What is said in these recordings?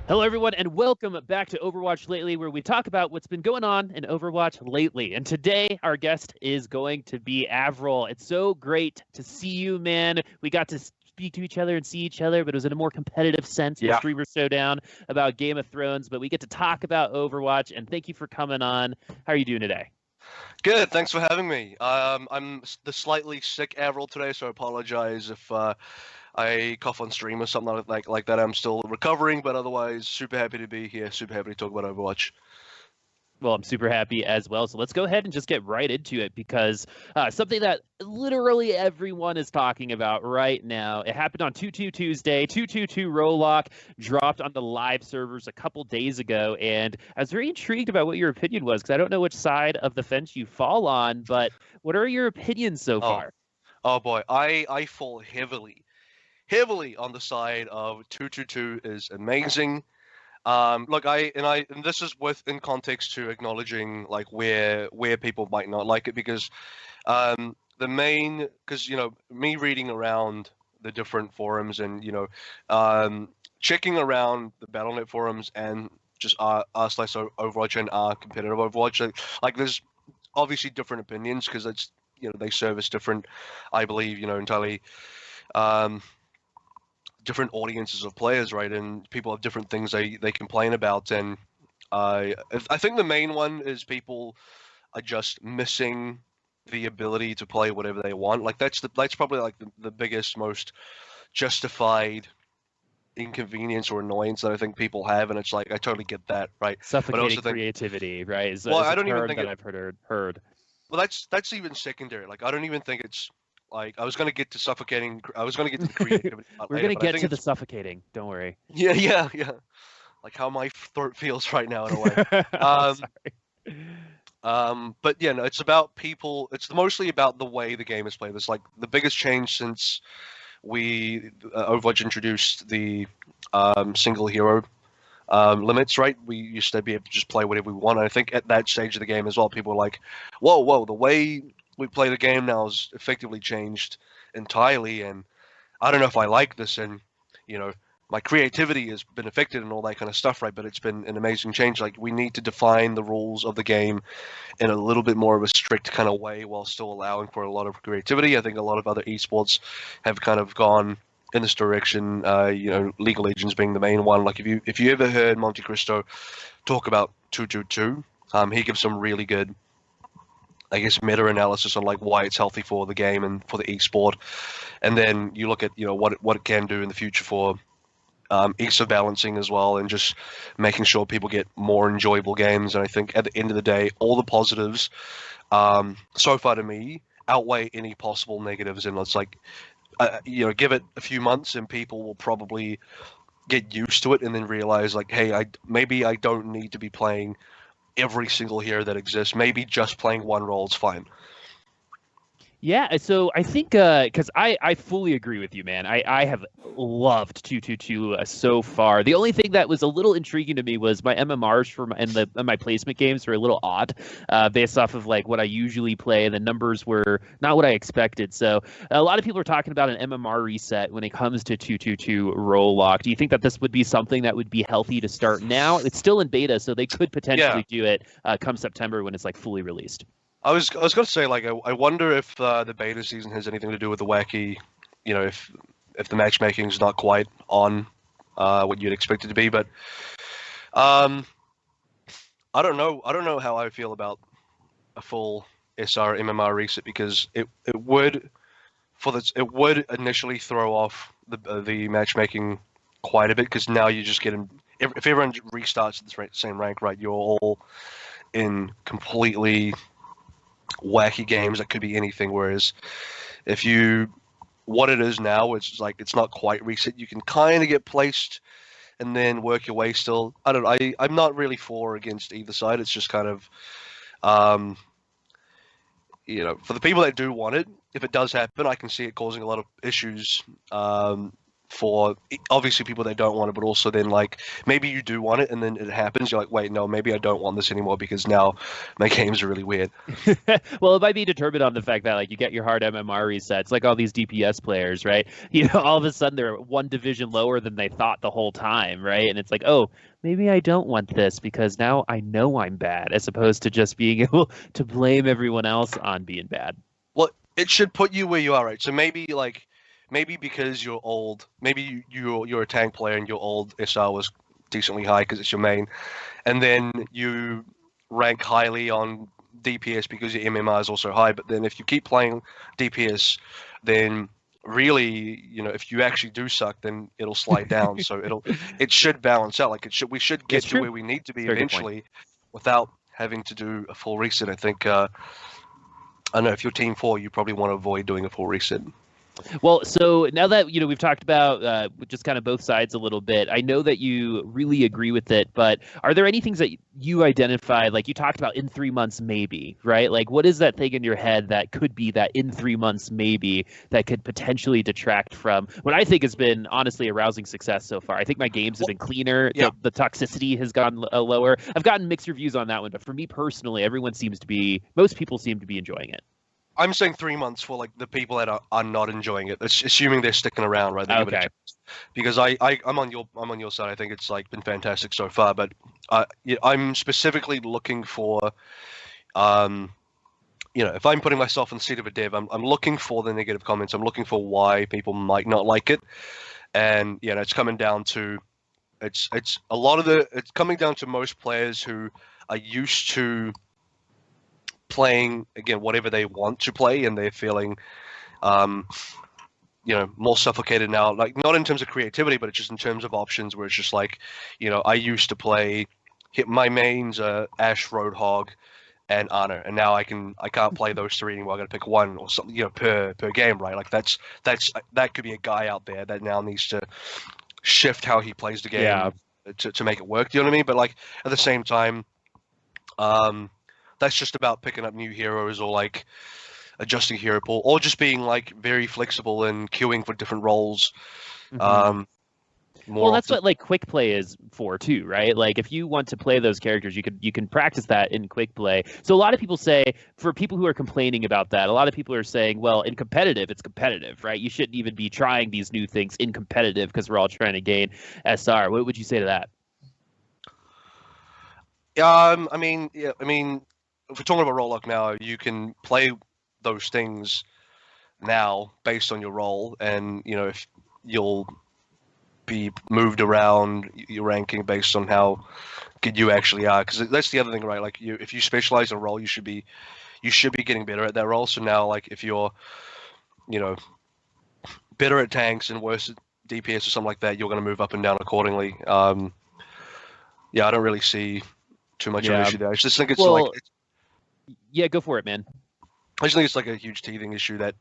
Hello, everyone, and welcome back to Overwatch Lately, where we talk about what's been going on in Overwatch lately. And today, our guest is going to be AVRL. It's so great to see you, man. We got to speak to each other and see each other, but it was in a more competitive sense, the Yeah, streamer showdown about Game of Thrones. But we get to talk about Overwatch, and thank you for coming on. How are you doing today? good. Thanks for having me. I'm the slightly sick Avril today, so I apologize if I cough on stream or something like that. I'm still recovering, but otherwise, super happy to be here. Super happy to talk about Overwatch. Well, I'm super happy as well. So let's go ahead and just get right into it because something that literally everyone is talking about right now. It happened on 2-2 Tuesday. 2-2-2 roll lock dropped on the live servers a couple days ago. And I was very intrigued about what your opinion was because I don't know which side of the fence you fall on, but what are your opinions so Oh, far? oh boy, I fall heavily on the side of 222 is amazing. Look, and this is in context to acknowledging like where people might not like it because because me reading around the different forums and checking around the Battle.net forums and just us like so Overwatch and our competitive Overwatch like there's obviously different opinions because it's they service different, I believe, entirely um different audiences of players, right? And people have different things they complain about, and I think the main one is people are just missing the ability to play whatever they want. Like that's probably like the biggest, most justified inconvenience or annoyance that I think people have, and it's like I totally get that, right? But I Suffocating also think, creativity, right? well, Is I a don't even term think that it. I've heard. Well, that's even secondary. Like I don't even think it's like I was gonna get to suffocating. I was gonna get to the creativity part We're later, gonna but I get think to the it's suffocating. Don't worry. yeah. Like how my throat feels right now in a way. I'm Um, sorry. but yeah, no, it's about people. It's mostly about the way the game is played. It's like the biggest change since we Overwatch introduced the single hero limits. Right, we used to be able to just play whatever we want. And I think at that stage of the game as well, people were like, whoa, the way we play the game now is effectively changed entirely, and I don't know if I like this, and you know, my creativity has been affected and all that kind of stuff, right? But it's been an amazing change. Like we need to define the rules of the game in a little bit more of a strict kind of way while still allowing for a lot of creativity. I think a lot of other esports have kind of gone in this direction. League of Legends being the main one. Like if you ever heard Monte Cristo talk about 222, he gives some really good, I guess, meta-analysis on like why it's healthy for the game and for the esport. And then you look at what it can do in the future for ESA balancing as well, and just making sure people get more enjoyable games. And I think at the end of the day, all the positives so far to me outweigh any possible negatives. And it's like give it a few months, and people will probably get used to it, and then realize like, hey, maybe I don't need to be playing every single hero that exists. Maybe just playing one role is fine. Yeah, so I think because I fully agree with you, man. I have loved 222 so far. The only thing that was a little intriguing to me was my MMRs and my placement games were a little odd, based off of like what I usually play. The numbers were not what I expected. So a lot of people are talking about an MMR reset when it comes to 222 roll lock. Do you think that this would be something that would be healthy to start now? It's still in beta, so they could Yeah, potentially do it come September when it's like fully released. I was gonna say like I wonder if the beta season has anything to do with the wacky, if the matchmaking is not quite on what you'd expect it to be, but um, I don't know how I feel about a full SR MMR reset because it would initially throw off the matchmaking quite a bit because now you just get in if everyone restarts at the same rank, right? You're all in completely wacky games that could be anything. Whereas if you what it is now, it's like it's not quite reset. You can kind of get placed and then work your way still. I don't. I'm not really for or against either side. It's just kind of um, for the people that do want it, if it does happen, I can see it causing a lot of issues for obviously people that don't want it, but also then like maybe you do want it and then it happens. You're like, wait, no, maybe I don't want this anymore because now my games are really weird. Well, it might be determined on the fact that like you get your hard MMR resets, like all these DPS players, right? You know, all of a sudden they're one division lower than they thought the whole time, right? And it's like, oh, maybe I don't want this because now I know I'm bad, as opposed to just being able to blame everyone else on being bad. Well, it should put you where you are, right? So maybe because you're old, maybe you're a tank player and your old SR was decently high because it's your main, and then you rank highly on DPS because your MMR is also high. But then if you keep playing DPS, then really, if you actually do suck, then it'll slide down. So it should balance out. Like we should get to where we need to be eventually, without having to do a full reset. I think. I know if you're Team 4, you probably want to avoid doing a full reset. Well, so now that we've talked about just kind of both sides a little bit, I know that you really agree with it, but are there any things that you identified, like you talked about in 3 months maybe, right? Like what is that thing in your head that could be that in 3 months maybe that could potentially detract from what I think has been honestly a rousing success so far? I think my games have been cleaner. Yeah. The toxicity has gone lower. I've gotten mixed reviews on that one, but for me personally, most people seem to be enjoying it. I'm saying 3 months for like the people that are not enjoying it. That's assuming they're sticking around, right? They give it a chance. Because I'm on your side. I think it's like been fantastic so far. But I'm specifically looking for, if I'm putting myself in the seat of a dev, I'm looking for the negative comments. I'm looking for why people might not like it, and it's coming down to, it's coming down to most players who are used to playing again whatever they want to play, and they're feeling more suffocated now, like not in terms of creativity, but it's just in terms of options, where it's just like, I used to hit my mains Ash, Roadhog, and Ana, and now I can't play those three anymore. I gotta pick one or something, per game, right? Like that could be a guy out there that now needs to shift how he plays the game to make it work. Do you know what I mean? But like at the same time, that's just about picking up new heroes or like adjusting hero pool or just being like very flexible and queuing for different roles. Mm-hmm. Well, that's what like quick play is for too, right? Like if you want to play those characters, you can practice that in quick play. So a lot of people say, for people who are complaining about that, a lot of people are saying, well, in competitive, it's competitive, right? You shouldn't even be trying these new things in competitive because we're all trying to gain SR. What would you say to that? I mean, if we're talking about role lock now, you can play those things now based on your role, and if you'll be moved around your ranking based on how good you actually are, because that's the other thing, right? Like if you specialize in a role, you should be getting better at that role. So now, like if you're better at tanks and worse at DPS or something like that, you're going to move up and down accordingly. I don't really see too much of an issue there. I just think it's yeah, go for it, man. I just think it's like a huge teething issue that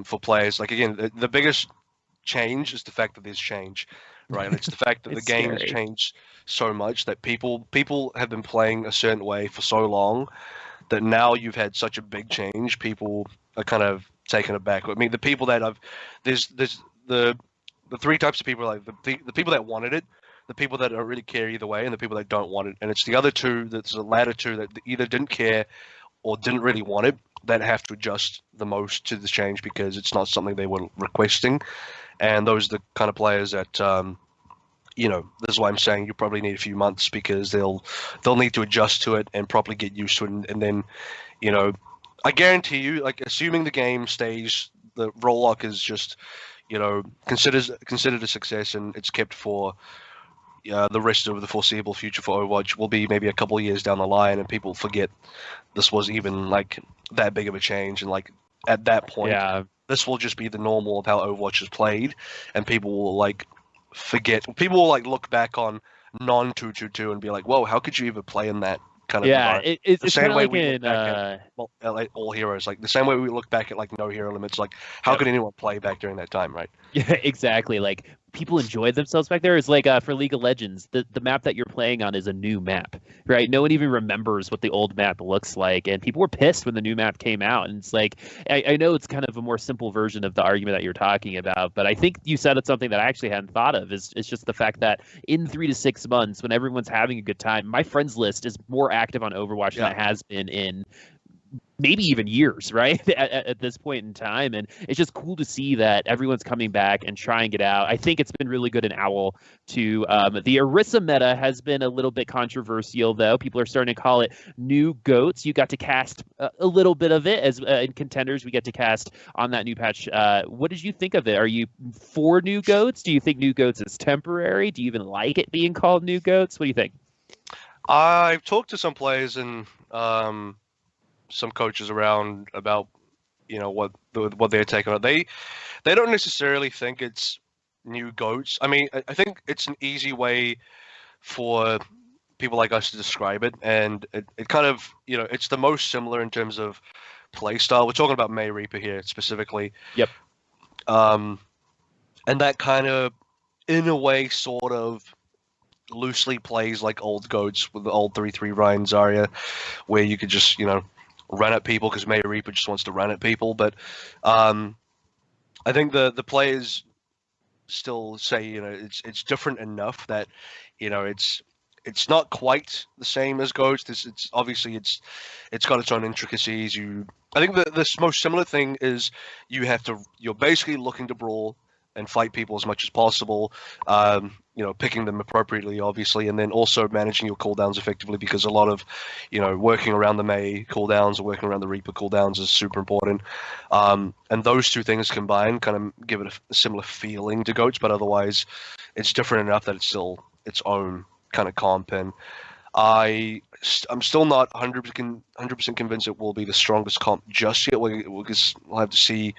for players, like again, the biggest change is the fact that there's change, right? And it's the fact that the game has changed so much that people have been playing a certain way for so long that now you've had such a big change, people are kind of taken aback. I mean, the people that there's the three types of people, like the people that wanted it, the people that don't really care either way, and the people that don't want it. And it's the other two, that's the latter two, that either didn't care or didn't really want it, that have to adjust the most to the change because it's not something they were requesting. And those are the kind of players that, this is why I'm saying you probably need a few months, because they'll need to adjust to it and properly get used to it. And then, I guarantee you, like assuming the game stays, the role lock is just, considered a success, and it's kept for the rest of the foreseeable future for Overwatch, will be maybe a couple of years down the line, and people forget this was even like that big of a change. And like at that point, this will just be the normal of how Overwatch is played, and people will like forget. People will like look back on non-222 and be like, "Whoa, how could you even play in that kind of environment?" It's the same way like we look back at all heroes, like the same way we look back at like no hero limits. Like, how could anyone play back during that time, right? Yeah, exactly. Like people enjoyed themselves back there. Is like for League of Legends, the map that you're playing on is a new map, right? No one even remembers what the old map looks like, and people were pissed when the new map came out. And it's like, I know it's kind of a more simple version of the argument that you're talking about, but I think you said it's something that I actually hadn't thought of. Is it's just the fact that in 3 to 6 months, when everyone's having a good time, my friends list is more active on Overwatch than it has been in maybe even years, right? At this point in time. And it's just cool to see that everyone's coming back and trying it out. I think it's been really good in OWL too. The Orisa meta has been a little bit controversial, though. People are starting to call it new goats. You got to cast a little bit of it as in contenders. We get to cast on that new patch. What did you think of it? Are you for new goats? Do you think new goats is temporary? Do you even like it being called new goats? What do you think? I've talked to some players and some coaches around about what they're taking on. They don't necessarily think it's new goats. I mean, I think it's an easy way for people like us to describe it, and it kind of it's the most similar in terms of play style. We're talking about May Reaper here specifically. Yep. And that kind of, in a way, sort of loosely plays like old goats with the old 3-3 Ryan Zarya, where you could just run at people because May Reaper just wants to run at people. But I think the players still say it's different enough that it's not quite the same as Ghost. It's obviously it's got its own intricacies. I think the most similar thing is you're basically looking to brawl and fight people as much as possible, picking them appropriately, obviously, and then also managing your cooldowns effectively, because a lot of, working around the May cooldowns or working around the Reaper cooldowns is super important. And those two things combined kind of give it a similar feeling to Goats, but otherwise it's different enough that it's still its own kind of comp. And I'm still not 100% convinced it will be the strongest comp just yet. We'll have to see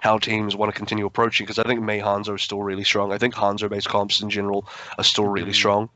how teams want to continue approaching, because I think May Hanzo is still really strong. I think Hanzo-based comps in general are still really strong.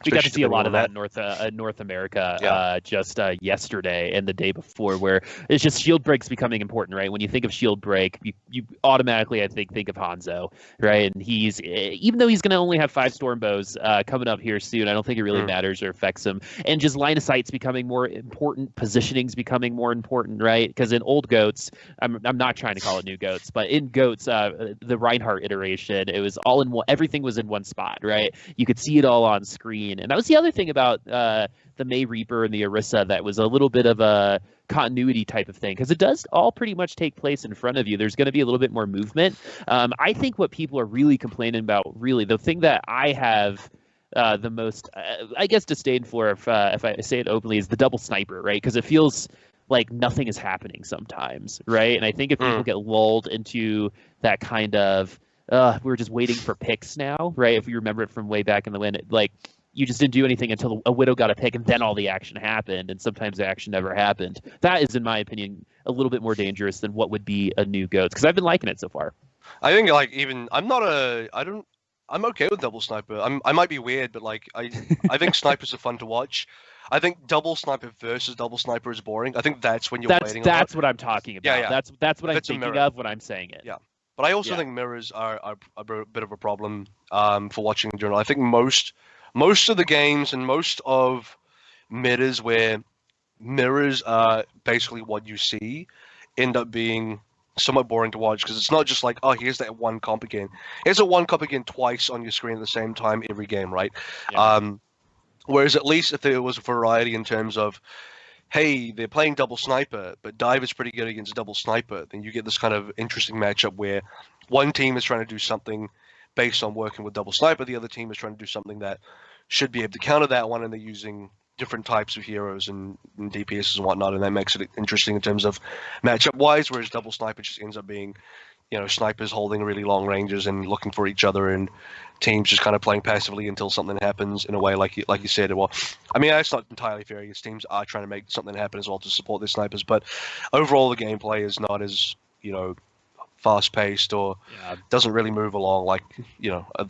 We got to see a lot of that in North America just yesterday and the day before, where it's just shield break's becoming important, right? When you think of shield break, you automatically, I think of Hanzo, right? And he's, even though he's going to only have 5 storm bows coming up here soon, I don't think it really matters or affects him. And just line of sight's becoming more important, positioning's becoming more important, right? Because in old Goats, I'm not trying to call it new Goats, but in Goats, the Reinhardt iteration, it was all in one, everything was in one spot, right? You could see it all on screen. And that was the other thing about the May Reaper and the Orisa that was a little bit of a continuity type of thing, because it does all pretty much take place in front of you. There's going to be a little bit more movement. I think what people are really complaining about, really, the thing that I have the most, I guess, disdain for, if I say it openly, is the double sniper, right? Because it feels like nothing is happening sometimes, right? And I think if people get lulled into that kind of, we're just waiting for picks now, right? If we remember it from way back in the when, you just didn't do anything until a Widow got a pick, and then all the action happened, and sometimes the action never happened. That is, in my opinion, a little bit more dangerous than what would be a new Goats, because I've been liking it so far. I think, I'm okay with double sniper. I might be weird, but I think snipers are fun to watch. I think double sniper versus double sniper is boring. I think that's when you're waiting. That's what I'm talking about. Yeah. That's what I'm thinking of when I'm saying it. Yeah. But I also think mirrors are a bit of a problem for watching in general. I think most of the games and most of metas where mirrors are basically what you see end up being somewhat boring to watch, because it's not just like, oh, here's that one comp again. Here's a one comp again twice on your screen at the same time every game, right? Yeah. Whereas at least if there was a variety in terms of, hey, they're playing double sniper, but dive is pretty good against double sniper, then you get this kind of interesting matchup where one team is trying to do something based on working with double sniper, the other team is trying to do something that should be able to counter that one, and they're using different types of heroes and DPS and whatnot, and that makes it interesting in terms of matchup wise, whereas double sniper just ends up being, snipers holding really long ranges and looking for each other, and teams just kind of playing passively until something happens, in a way, like you said. Well, I mean, that's not entirely fair, because teams are trying to make something happen as well to support their snipers, but overall the gameplay is not as, fast-paced or Yeah. doesn't really move along like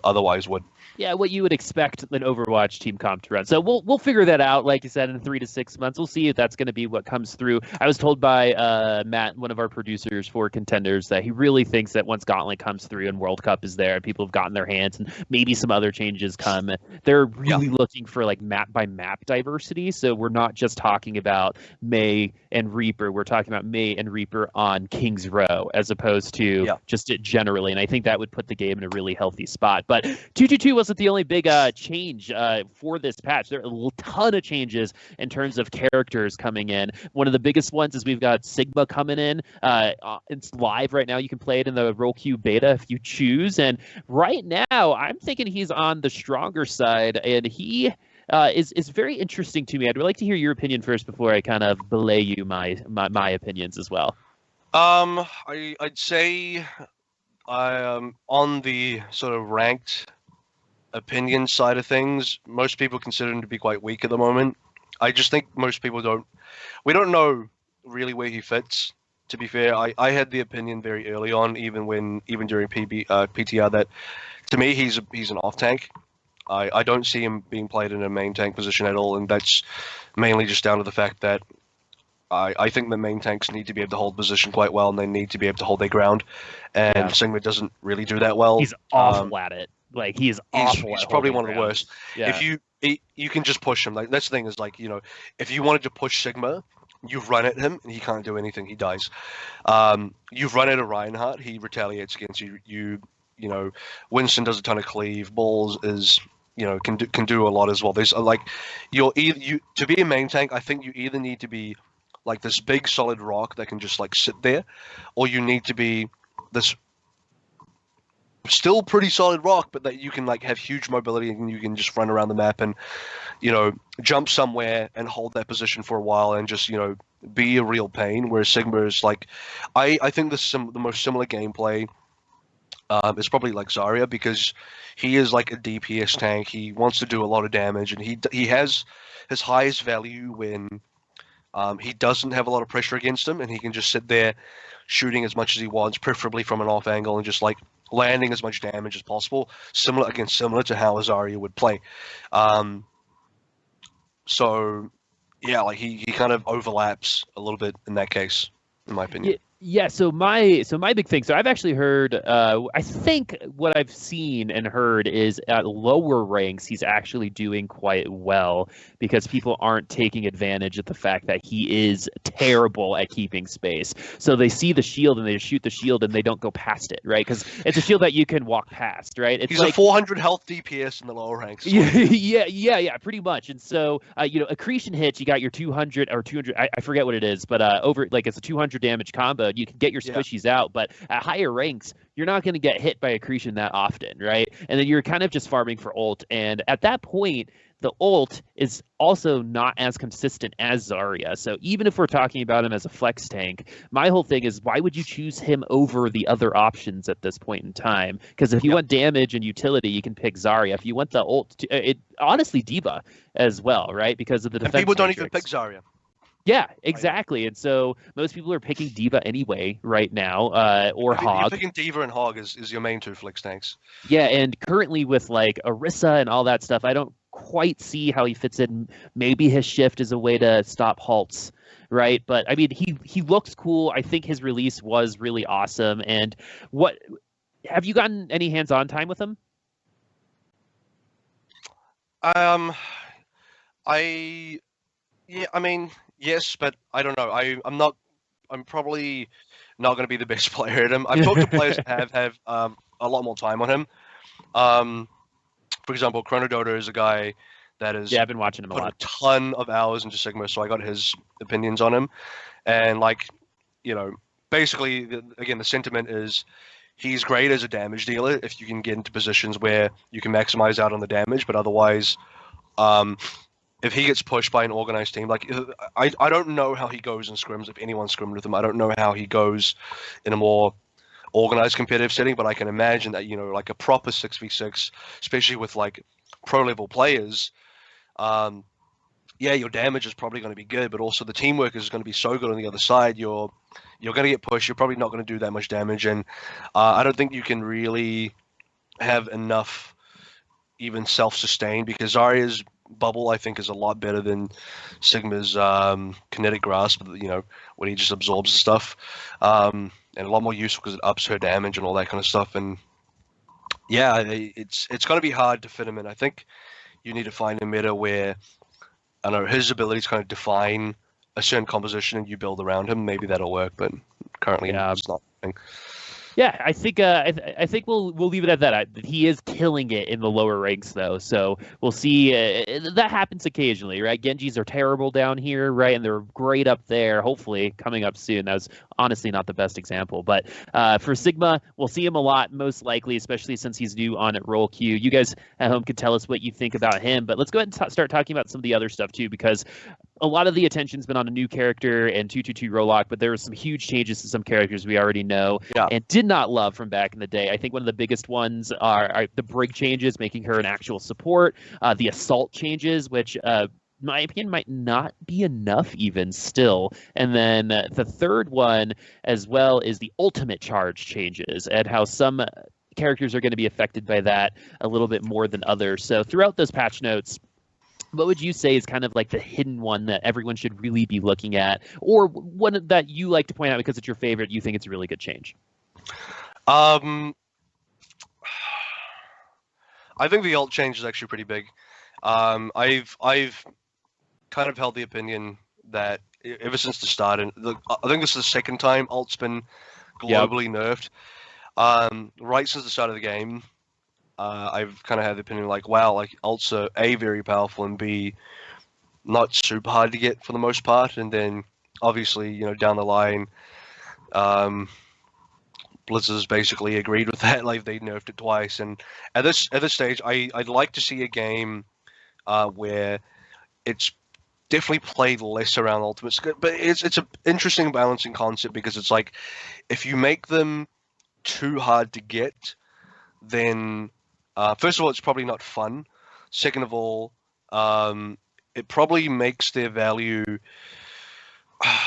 otherwise would. Yeah, what you would expect an Overwatch team comp to run. So we'll figure that out, like you said, in 3 to 6 months. We'll see if that's going to be what comes through. I was told by Matt, one of our producers for Contenders, that he really thinks that once Gauntlet comes through and World Cup is there and people have gotten their hands and maybe some other changes come, they're really looking for like map by map diversity. So we're not just talking about May and Reaper. We're talking about May and Reaper on King's Row as opposed to just it generally. And I think that would put the game in a really healthy spot. But 222 wasn't the only big change for this patch. There are a ton of changes in terms of characters coming in. One of the biggest ones is we've got Sigma coming in. It's live right now. You can play it in the Roll-Q beta if you choose. And right now, I'm thinking he's on the stronger side, and he is very interesting to me. I'd like to hear your opinion first before I kind of belay you my opinions as well. I'd say on the sort of ranked opinion side of things, most people consider him to be quite weak at the moment. I just think most people we don't know really where he fits. To be fair, I had the opinion very early on, even during PTR, that to me he's an off tank. I don't see him being played in a main tank position at all, and that's mainly just down to the fact that I think the main tanks need to be able to hold position quite well, and they need to be able to hold their ground. And Sigma doesn't really do that well. He's awful at it. Like he's awful. He's probably one of the worst. Yeah. If you can just push him. Like that's the thing is like if you wanted to push Sigma, you run at him and he can't do anything. He dies. You run at a Reinhardt, he retaliates against you. Winston does a ton of cleave. Balls is can do a lot as well. There's like to be a main tank. I think you either need to be like this big solid rock that can just like sit there, or you need to be this still pretty solid rock, but that you can like have huge mobility and you can just run around the map and jump somewhere and hold that position for a while and just be a real pain. Whereas Sigma is like, I think the most similar gameplay is probably like Zarya, because he is like a DPS tank. He wants to do a lot of damage, and he has his highest value when he doesn't have a lot of pressure against him, and he can just sit there shooting as much as he wants, preferably from an off angle, and just like landing as much damage as possible, similar to how Zarya would play. So yeah, like he kind of overlaps a little bit in that case, in my opinion. Yeah, so my big thing. So I've actually heard. I think what I've seen and heard is at lower ranks he's actually doing quite well because people aren't taking advantage of the fact that he is terrible at keeping space. So they see the shield and they shoot the shield and they don't go past it, right? Because it's a shield that you can walk past, right? It's he's like a 400 health DPS in the lower ranks. Yeah, pretty much. And so accretion hits. You got your 200 or 200. I forget what it is, but over like it's a 200 damage combo. You can get your squishies out, but at higher ranks, you're not going to get hit by accretion that often, right? And then you're kind of just farming for ult. And at that point, the ult is also not as consistent as Zarya. So even if we're talking about him as a flex tank, my whole thing is why would you choose him over the other options at this point in time? Because if you want damage and utility, you can pick Zarya. If you want the ult, honestly, D.Va as well, right? Because of the defense. And people don't matrix. even pick Zarya. Yeah, exactly. And so most people are picking D.Va anyway right now, or Hog. You're picking D.Va and Hog is your main two flex tanks. Yeah, and currently with like Orisa and all that stuff, I don't quite see how he fits in. Maybe his shift is a way to stop halts, right? But I mean, he looks cool. I think his release was really awesome. And what have you gotten any hands-on time with him? I mean, yes, but I don't know. I'm probably not going to be the best player at him. I've talked to players that have a lot more time on him. For example, Chronodota is a guy that is I've been watching him a lot. A ton of hours into Sigma, so I got his opinions on him. And like, basically, again, the sentiment is he's great as a damage dealer if you can get into positions where you can maximize out on the damage, but otherwise, if he gets pushed by an organized team, like I don't know how he goes in scrims if anyone scrimmed with him. I don't know how he goes in a more organized competitive setting, but I can imagine that like a proper 6v6, especially with like pro level players, yeah, your damage is probably going to be good, but also the teamwork is going to be so good on the other side. You're going to get pushed. You're probably not going to do that much damage, and I don't think you can really have enough even self-sustain because Zarya's bubble I think is a lot better than Sigma's kinetic grasp. You know, when he just absorbs the stuff, and a lot more useful because it ups her damage and all that kind of stuff. And yeah, it's going to be hard to fit him in. I think you need to find a meta where I don't know his abilities kind of define a certain composition and you build around him. Maybe that'll work, but currently it's not. Yeah, I think I think we'll leave it at that. He is killing it in the lower ranks though, so we'll see. That happens occasionally, right? Genjis are terrible down here, right, and they're great up there. Hopefully, coming up soon. That was honestly not the best example, but for Sigma, we'll see him a lot, most likely, especially since he's new on at Roll Q. You guys at home can tell us what you think about him, but let's go ahead and start talking about some of the other stuff too, because a lot of the attention's been on a new character and 222 Rollock, but there were some huge changes to some characters we already know and did not love from back in the day. I think one of the biggest ones are the Brig changes, making her an actual support, the assault changes, which my opinion might not be enough even still. And then the third one as well is the ultimate charge changes and how some characters are going to be affected by that a little bit more than others. So throughout those patch notes, what would you say is kind of like the hidden one that everyone should really be looking at, or one that you like to point out because it's your favorite, you think it's a really good change? I think the alt change is actually pretty big. I've kind of held the opinion that ever since the start, and I think this is the second time alt's been globally nerfed. Right since the start of the game, I've kind of had the opinion like, wow, like alts are A, very powerful, and B, not super hard to get for the most part. And then obviously, you know, down the line, Blizzard's basically agreed with that. Like they nerfed it twice. And at this stage, I'd like to see a game where it's definitely played less around ultimates, but it's an interesting balancing concept because it's like if you make them too hard to get, then first of all, it's probably not fun. Second of all, it probably makes their value.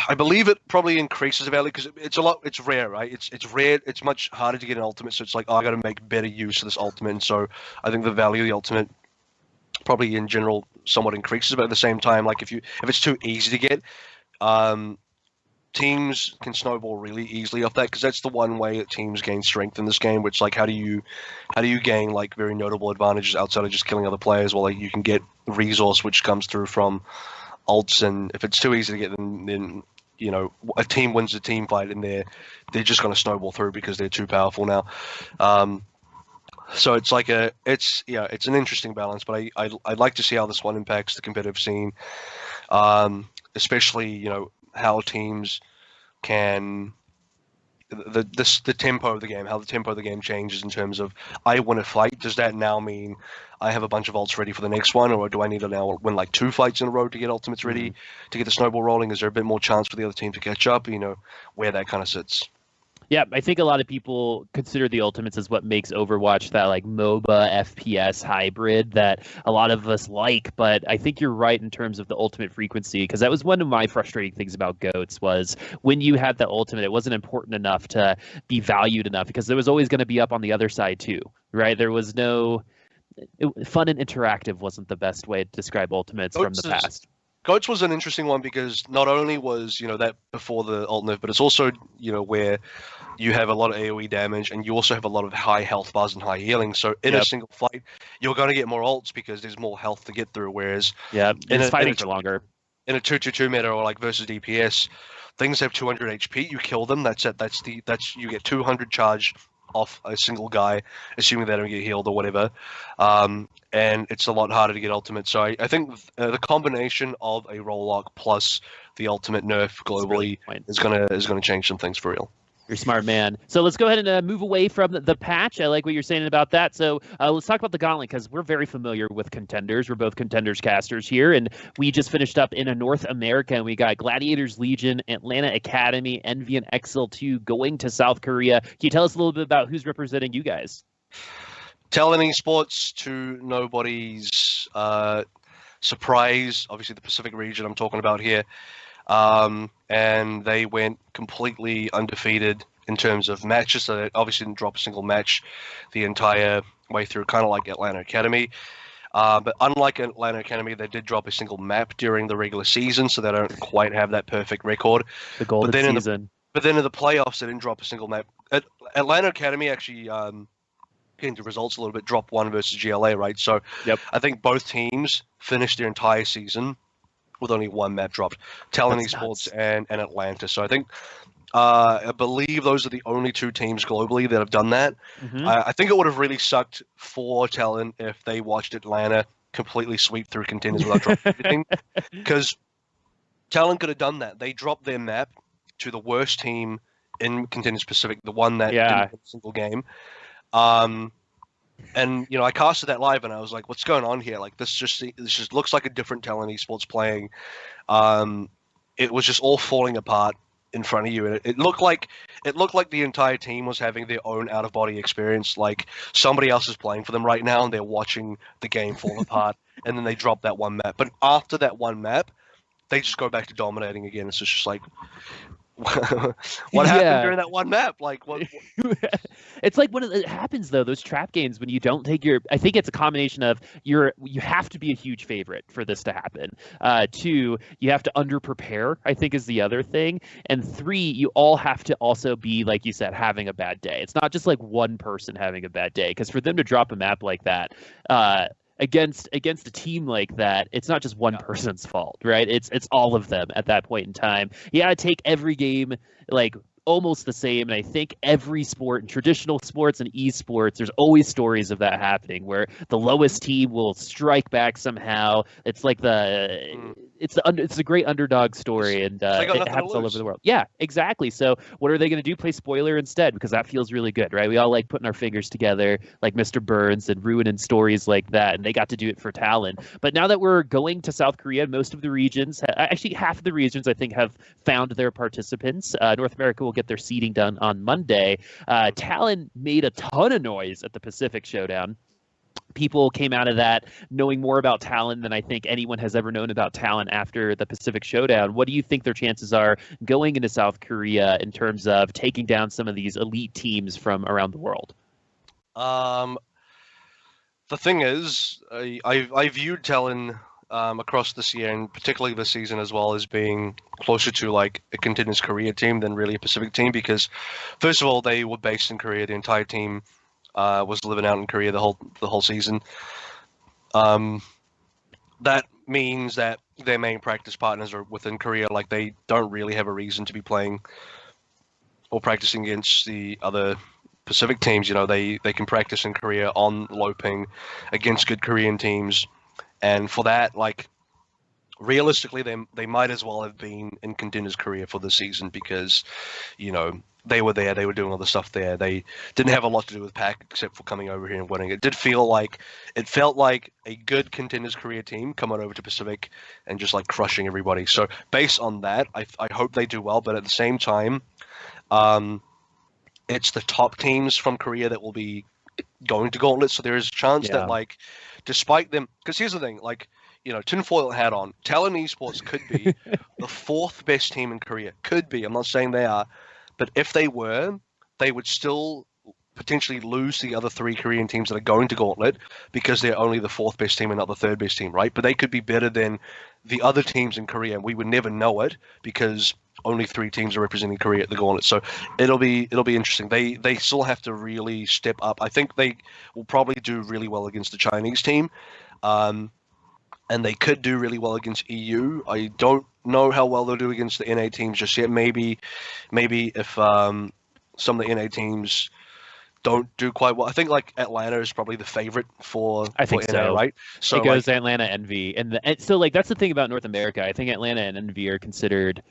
I believe it probably increases the value because it's rare, right? It's rare. It's much harder to get an ultimate, so it's like, oh, I got to make better use of this ultimate. And so I think the value of the ultimate probably in general somewhat increases, but at the same time, like if it's too easy to get, teams can snowball really easily off that because that's the one way that teams gain strength in this game. Which like how do you gain like very notable advantages outside of just killing other players? Well, like you can get resource which comes through from ults, and if it's too easy to get, then you know a team wins the team fight, and they're just going to snowball through because they're too powerful now. So it's like it's an interesting balance, but I'd like to see how this one impacts the competitive scene, especially you know how teams can the tempo of the game, how the tempo of the game changes in terms of I win a fight. Does that now mean I have a bunch of ults ready for the next one, or do I need to now win like 2 fights in a row to get ultimates ready to get the snowball rolling? Is there a bit more chance for the other team to catch up? You know, where that kind of sits. Yeah, I think a lot of people consider the ultimates as what makes Overwatch that like MOBA FPS hybrid that a lot of us like, but I think you're right in terms of the ultimate frequency, because that was one of my frustrating things about GOATs was when you had the ultimate, it wasn't important enough to be valued enough because there was always going to be up on the other side too, right? There was no fun and interactive wasn't the best way to describe ultimates from the past. GOATs was an interesting one because not only was, you know, that before the alt nerf, but it's also, you know, where you have a lot of AoE damage and you also have a lot of high health bars and high healing. So in a single fight, you're going to get more ults because there's more health to get through. Whereas fighting for longer. In a 2-2-2 meta or like versus DPS, things have 200 HP. You kill them. That's it. You get 200 charge off a single guy, assuming they don't get healed or whatever. And it's a lot harder to get ultimate. So I think the combination of a Rollock plus the ultimate nerf globally is gonna change some things for real. You're a smart man. So let's go ahead and move away from the patch. I like what you're saying about that. So let's talk about the Gauntlet, because we're very familiar with Contenders. We're both Contenders casters here, and we just finished up in North America, and we got Gladiators Legion, Atlanta Academy, Envy, and XL2 going to South Korea. Can you tell us a little bit about who's representing you guys? Talent Esports to nobody's surprise, obviously the Pacific region I'm talking about here. And they went completely undefeated in terms of matches. So they obviously didn't drop a single match the entire way through, kind of like Atlanta Academy. But unlike Atlanta Academy, they did drop a single map during the regular season, so they don't quite have that perfect record. The golden season. But then in the playoffs, they didn't drop a single map. Atlanta Academy actually, getting to results a little bit, dropped one versus GLA, right? So Yep. I think both teams finished their entire season with only one map dropped. Talon That's Esports nuts. and Atlanta. So I think, I believe those are the only two teams globally that have done that. Mhm. I think it would have really sucked for Talon if they watched Atlanta completely sweep through contenders without dropping anything. Because Talon could have done that. They dropped their map to the worst team in Contenders Pacific, the one that Yeah. didn't win a single game. And I casted that live, and I was like, "What's going on here? Like, this just looks like a different Talon Esports playing." It was just all falling apart in front of you, and it looked like the entire team was having their own out of body experience. Like somebody else is playing for them right now, and they're watching the game fall apart, and then they drop that one map. But after that one map, they just go back to dominating again. It's just like, what happened during that one map? Like, what? It's like when it happens though, those trap games when you don't take your. I think it's a combination of you have to be a huge favorite for this to happen. Two, you have to under prepare, I think is the other thing. And three, you all have to also be, like you said, having a bad day. It's not just like one person having a bad day, because for them to drop a map like that, against a team like that, it's not just one person's fault, right? It's all of them at that point in time. You gotta take every game like almost the same, and I think every sport, in traditional sports and esports, there's always stories of that happening where the lowest team will strike back somehow. It's like it's a great underdog story, and it happens all over the world. Yeah, exactly. So what are they going to do? Play spoiler instead, because that feels really good, right? We all like putting our fingers together, like Mr. Burns and ruining stories like that, and they got to do it for Talon. But now that we're going to South Korea, most of the regions, actually half of the regions, I think, have found their participants. North America will get their seeding done on Monday. Talon made a ton of noise at the Pacific Showdown. People came out of that knowing more about Talon than I think anyone has ever known about Talon after the Pacific Showdown. What do you think their chances are going into South Korea in terms of taking down some of these elite teams from around the world? The thing is, I viewed Talon across this year, and particularly this season as well, as being closer to like a Contenders Korea team than really a Pacific team, because first of all, they were based in Korea. The entire team was living out in Korea the whole season. That means that their main practice partners are within Korea. Like, they don't really have a reason to be playing or practicing against the other Pacific teams. They can practice in Korea on low ping against good Korean teams, and for that, like, realistically, they might as well have been in Contenders Korea for this season, because they were there, they were doing all the stuff there. They didn't have a lot to do with PAC except for coming over here and winning. It felt like a good Contenders Korea team coming over to Pacific and just like crushing everybody. So based on that, I hope they do well. But at the same time, it's the top teams from Korea that will be going to Gauntlet. So there is a chance that, like, despite them, because here's the thing, like, tinfoil hat on, Talon Esports could be the fourth best team in Korea. Could be. I'm not saying they are. But if they were, they would still potentially lose the other three Korean teams that are going to Gauntlet, because they're only the fourth best team and not the third best team, right? But they could be better than the other teams in Korea, and we would never know it, because only three teams are representing Korea at the Gauntlet. So it'll be interesting. They still have to really step up. I think they will probably do really well against the Chinese team. And they could do really well against EU. I don't know how well they'll do against the NA teams just yet. Maybe if some of the NA teams don't do quite well. I think like Atlanta is probably the favorite for NA, right? So it goes to Atlanta, Envy, and so like that's the thing about North America. I think Atlanta and Envy are considered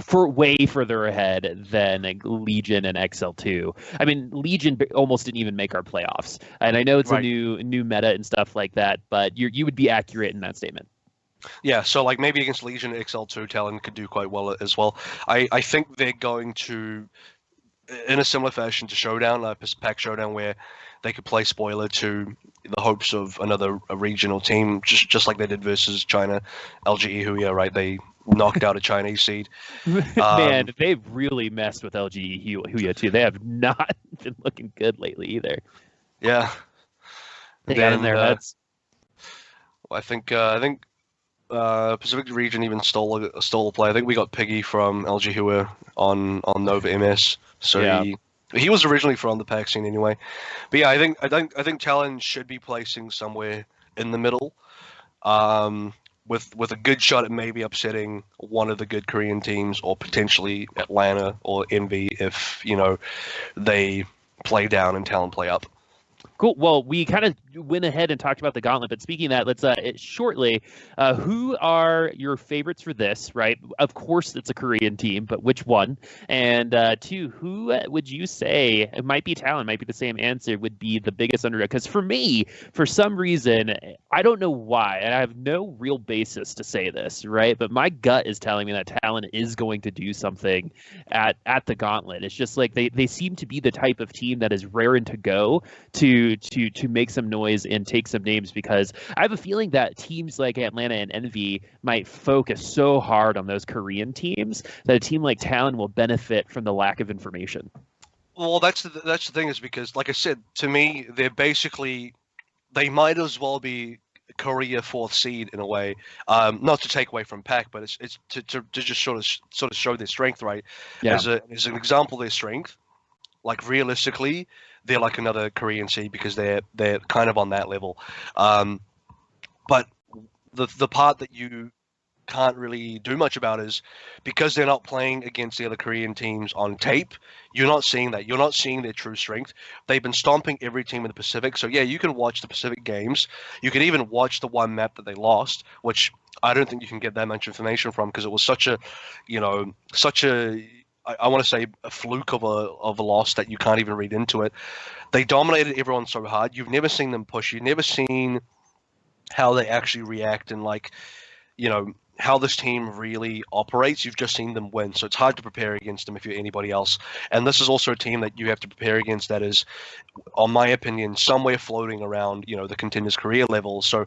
for way further ahead than like Legion and XL2. I mean, Legion almost didn't even make our playoffs, and I know it's a new meta and stuff like that, but you would be accurate in that statement. Yeah, so like maybe against Legion, XL2, Talon could do quite well as well. I think they're going to, in a similar fashion to Showdown, PAC Showdown, where they could play spoiler to the hopes of another regional team, just like they did versus China, LGE Huya, right? They knocked out a Chinese seed. Man, they've really messed with LG Huya too. They have not been looking good lately either. Yeah, They got in their heads. I think Pacific region even stole a play. I think we got Piggy from LG Huya on Nova MS. So Yeah. he was originally from the PAC scene anyway. But yeah, I think Talon should be placing somewhere in the middle. With a good shot at maybe upsetting one of the good Korean teams, or potentially Atlanta or Envy if, they play down and Talon play up. Cool. Well, we kind of went ahead and talked about the gauntlet, but speaking of that, let's shortly. Who are your favorites for this? Right. Of course, it's a Korean team, but which one? And two, who would you say it might be Talon? Might be the same answer. Would be the biggest underdog? Because for me, for some reason, I don't know why, and I have no real basis to say this. Right. But my gut is telling me that Talon is going to do something at the gauntlet. It's just like they seem to be the type of team that is raring to go to make some noise and take some names, because I have a feeling that teams like Atlanta and Envy might focus so hard on those Korean teams that a team like Talon will benefit from the lack of information. Well, that's the thing, is because, like I said, to me, they might as well be Korea fourth seed in a way. Not to take away from PAC, but it's to just sort of show their strength, right? Yeah. As an example of their strength, like realistically, they're like another Korean seed because they're kind of on that level. But the part that you can't really do much about is because they're not playing against the other Korean teams on tape. You're not seeing that. You're not seeing their true strength. They've been stomping every team in the Pacific. So yeah, you can watch the Pacific games. You can even watch the one map that they lost, which I don't think you can get that much information from, because it was such a I want to say a fluke of a loss that you can't even read into it. They dominated everyone so hard. You've never seen them push. You've never seen how they actually react and how this team really operates. You've just seen them win. So it's hard to prepare against them if you're anybody else. And this is also a team that you have to prepare against that is, on my opinion, somewhere floating around, the contenders career level. So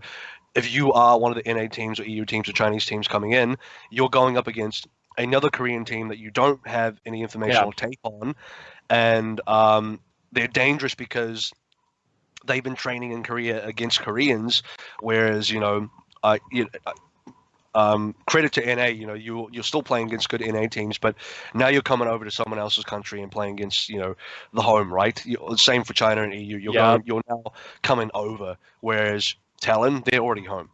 if you are one of the NA teams or EU teams or Chinese teams coming in, you're going up against another Korean team that you don't have any information or tape on, and they're dangerous because they've been training in Korea against Koreans, whereas credit to NA, you're still playing against good NA teams, but now you're coming over to someone else's country and playing against the home, right? Same for China and EU. You're now coming over, whereas Talon, they're already home.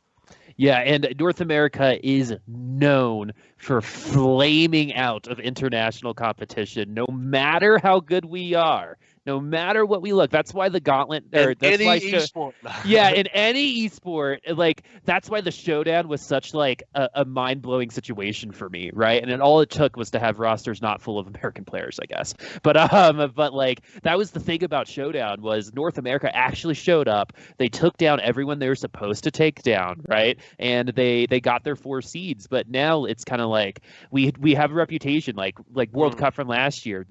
Yeah, and North America is known for flaming out of international competition, no matter how good we are, no matter what we look. That's why the gauntlet, or that's any why esport. Yeah, in any esport, like that's why the showdown was such like a mind-blowing situation for me, right? And all it took was to have rosters not full of American players, I guess. But like that was the thing about showdown, was North America actually showed up. They took down everyone they were supposed to take down, right? And they got their 4 seeds. But now it's kind of like we have a reputation, like World Cup from last year,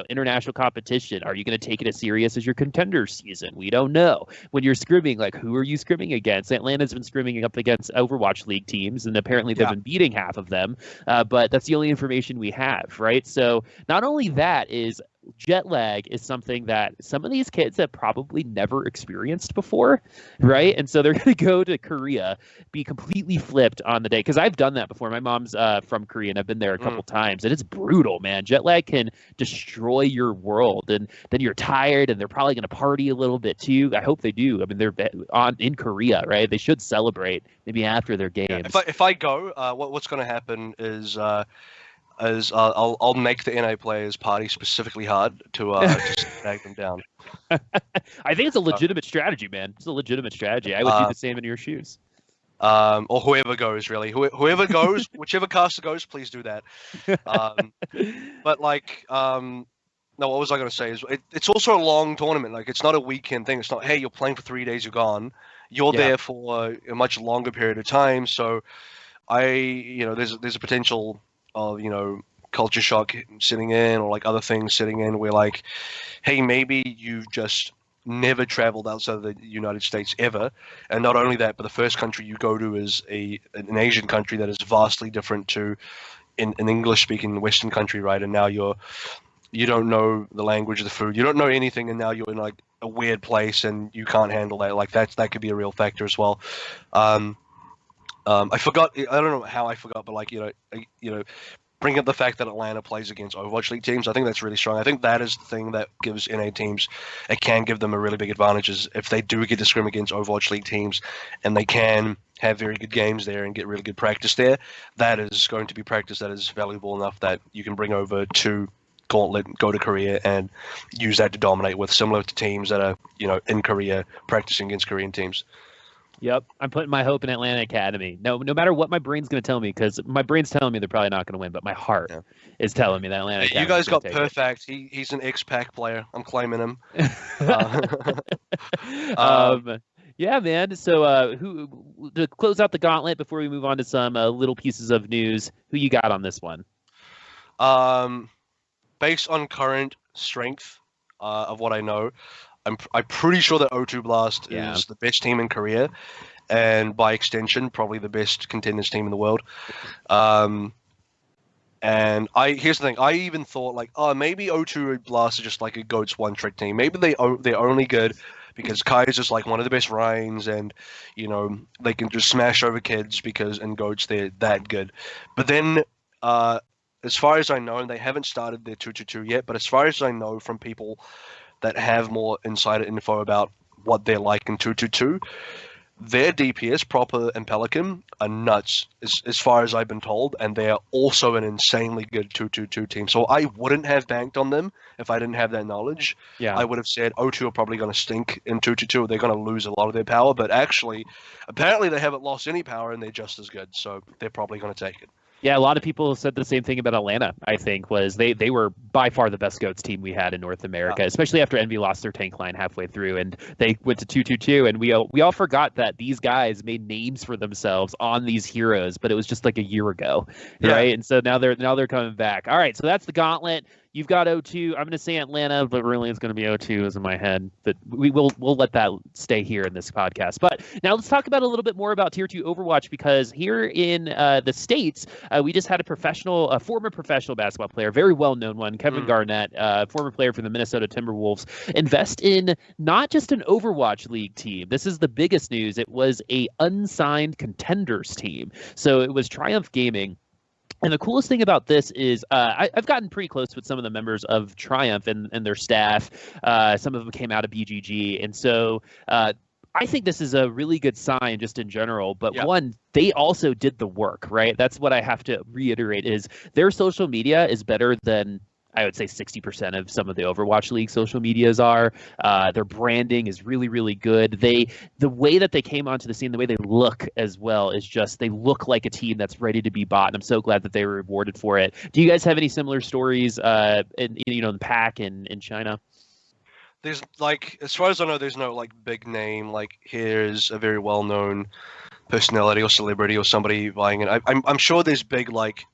international competition. Are you going to take it as serious as your contender season? We don't know. When you're scrimming, like, who are you scrimming against? Atlanta's been scrimming up against Overwatch League teams, and apparently they've been beating half of them. But that's the only information we have, right? So not only that is jet lag is something that some of these kids have probably never experienced before, right? And so they're going to go to Korea, be completely flipped on the day, because I've done that before. My mom's from Korea, and I've been there a couple times, and it's brutal, man. Jet lag can destroy your world, and then you're tired, and they're probably going to party a little bit too. I hope they do. I mean, they're in Korea, right? They should celebrate maybe after their games. If I go, what's going to happen is I'll make the NA players party specifically hard to drag them down. I think it's a legitimate strategy, man. It's a legitimate strategy. I would do the same in your shoes. Or whoever goes, really. Whoever goes, whichever caster goes, please do that. But no, what was I going to say? Is it's also a long tournament. Like, it's not a weekend thing. It's not, hey, you're playing for 3 days, you're gone. You're there for a much longer period of time. So there's a potential of culture shock sitting in, or like other things sitting in, where like, hey, maybe you've just never traveled outside of the United States ever. And not only that, but the first country you go to is an Asian country that is vastly different to an English-speaking Western country, right? And now you don't know the language of the food, you don't know anything, and now you're in like a weird place and you can't handle that. Like that could be a real factor as well. Um, I forgot. I don't know how I forgot, but like bring up the fact that Atlanta plays against Overwatch League teams. I think that's really strong. I think that is the thing that gives NA teams, it can give them a really big advantage is if they do get to scrim against Overwatch League teams and they can have very good games there and get really good practice there, that is going to be practice that is valuable enough that you can bring over to Gauntlet, go to Korea, and use that to dominate with, similar to teams that are, in Korea practicing against Korean teams. Yep, I'm putting my hope in Atlanta Academy. No matter what my brain's going to tell me, because my brain's telling me they're probably not going to win, but my heart is telling me that Atlanta Academy. You guys got Perfect. He's an X-Pac player. I'm claiming him. Yeah, man. So, who to close out the gauntlet before we move on to some little pieces of news? Who you got on this one? Based on current strength of what I know, I'm pretty sure that O2 Blast is the best team in Korea, and by extension, probably the best contenders team in the world. And here's the thing: I even thought like, oh, maybe O2 Blast is just like a GOAT's one-trick team. Maybe they're only good because Kai's just like one of the best Ryans, and they can just smash over kids and GOATs they're that good. But then, as far as I know, and they haven't started their 2-2-2 yet, but as far as I know from people that have more insider info about what they're like in 2-2-2, their DPS, Proper and Pelican, are nuts, as far as I've been told, and they're also an insanely good 2-2-2 team. So I wouldn't have banked on them if I didn't have that knowledge. Yeah. I would have said O2 are probably going to stink in 2-2-2. They're going to lose a lot of their power, but actually, apparently they haven't lost any power, and they're just as good, so they're probably going to take it. Yeah, a lot of people said the same thing about Atlanta, I think, was they were by far the best GOATs team we had in North America, especially after Envy lost their tank line halfway through and they went to 2-2-2, and we all forgot that these guys made names for themselves on these heroes, but it was just like a year ago, right? And so now they're coming back. All right, so that's the gauntlet. You've got O2. I'm going to say Atlanta, but really it's going to be O2 is in my head. But we'll let that stay here in this podcast. But now let's talk about a little bit more about Tier 2 Overwatch, because here in the States, we just had a former professional basketball player, very well-known one, Kevin Garnett, former player for the Minnesota Timberwolves, invest in not just an Overwatch League team. This is the biggest news. It was a unsigned contenders team. So it was Triumph Gaming. And the coolest thing about this is I've gotten pretty close with some of the members of Triumph and their staff. Some of them came out of BGG. And so I think this is a really good sign just in general. But one, they also did the work, right? That's what I have to reiterate is their social media is better than I would say 60% of some of the Overwatch League social medias are. Their branding is really, really good. The way that they came onto the scene, the way they look as well is just, they look like a team that's ready to be bought. And I'm so glad that they were rewarded for it. Do you guys have any similar stories in the pack in China? There's like, as far as I know, there's no like big name, like here's a very well-known personality or celebrity or somebody buying it. I'm sure there's big like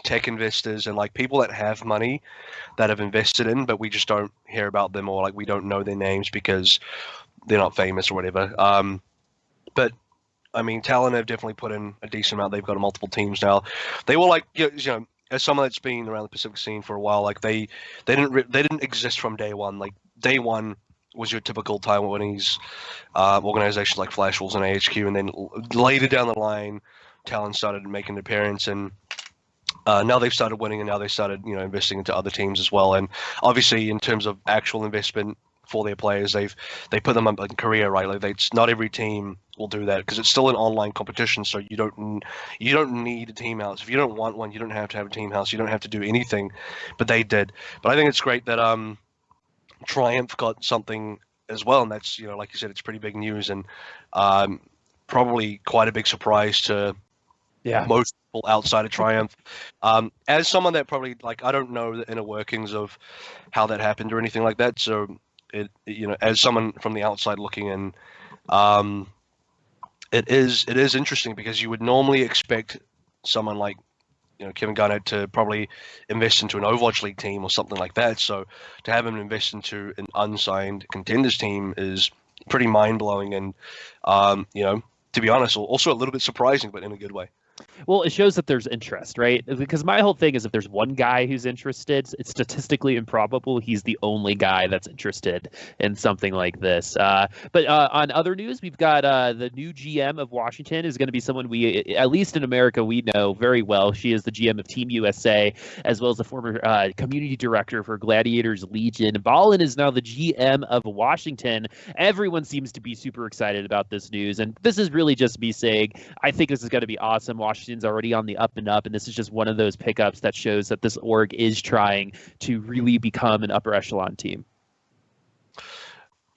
tech investors and like people that have money that have invested in, but we just don't hear about them, or like we don't know their names because they're not famous or whatever. But I mean, Talon have definitely put in a decent amount. They've got multiple teams now. They were like, as someone that's been around the Pacific scene for a while, like they didn't exist from day one. Like day one was your typical Taiwanese organizations like Flash Wolves and AHQ, and then later down the line, Talon started making an appearance, and now they've started winning, and now they started, investing into other teams as well. And obviously, in terms of actual investment for their players, they put them up in Korea, right? Like not every team will do that because it's still an online competition. So you don't need a team house. If you don't want one, you don't have to have a team house. You don't have to do anything, but they did. But I think it's great that Triumph got something as well, and that's like you said, it's pretty big news, and probably quite a big surprise to most people outside of Triumph. As someone that probably, like, I don't know the inner workings of how that happened or anything like that, so as someone from the outside looking in, it is interesting because you would normally expect someone like Kevin Garnett to probably invest into an Overwatch League team or something like that. So to have him invest into an unsigned contenders team is pretty mind blowing, and to be honest, also a little bit surprising, but in a good way. Well, it shows that there's interest, right? Because my whole thing is if there's one guy who's interested, it's statistically improbable he's the only guy that's interested in something like this. But on other news, we've got the new GM of Washington is going to be someone we, at least in America, we know very well. She is the GM of Team USA, as well as the former community director for Gladiators Legion. Ballin is now the GM of Washington. Everyone seems to be super excited about this news, and this is really just me saying I think this is going to be awesome. Washington's already on the up and up, and this is just one of those pickups that shows that this org is trying to really become an upper echelon team.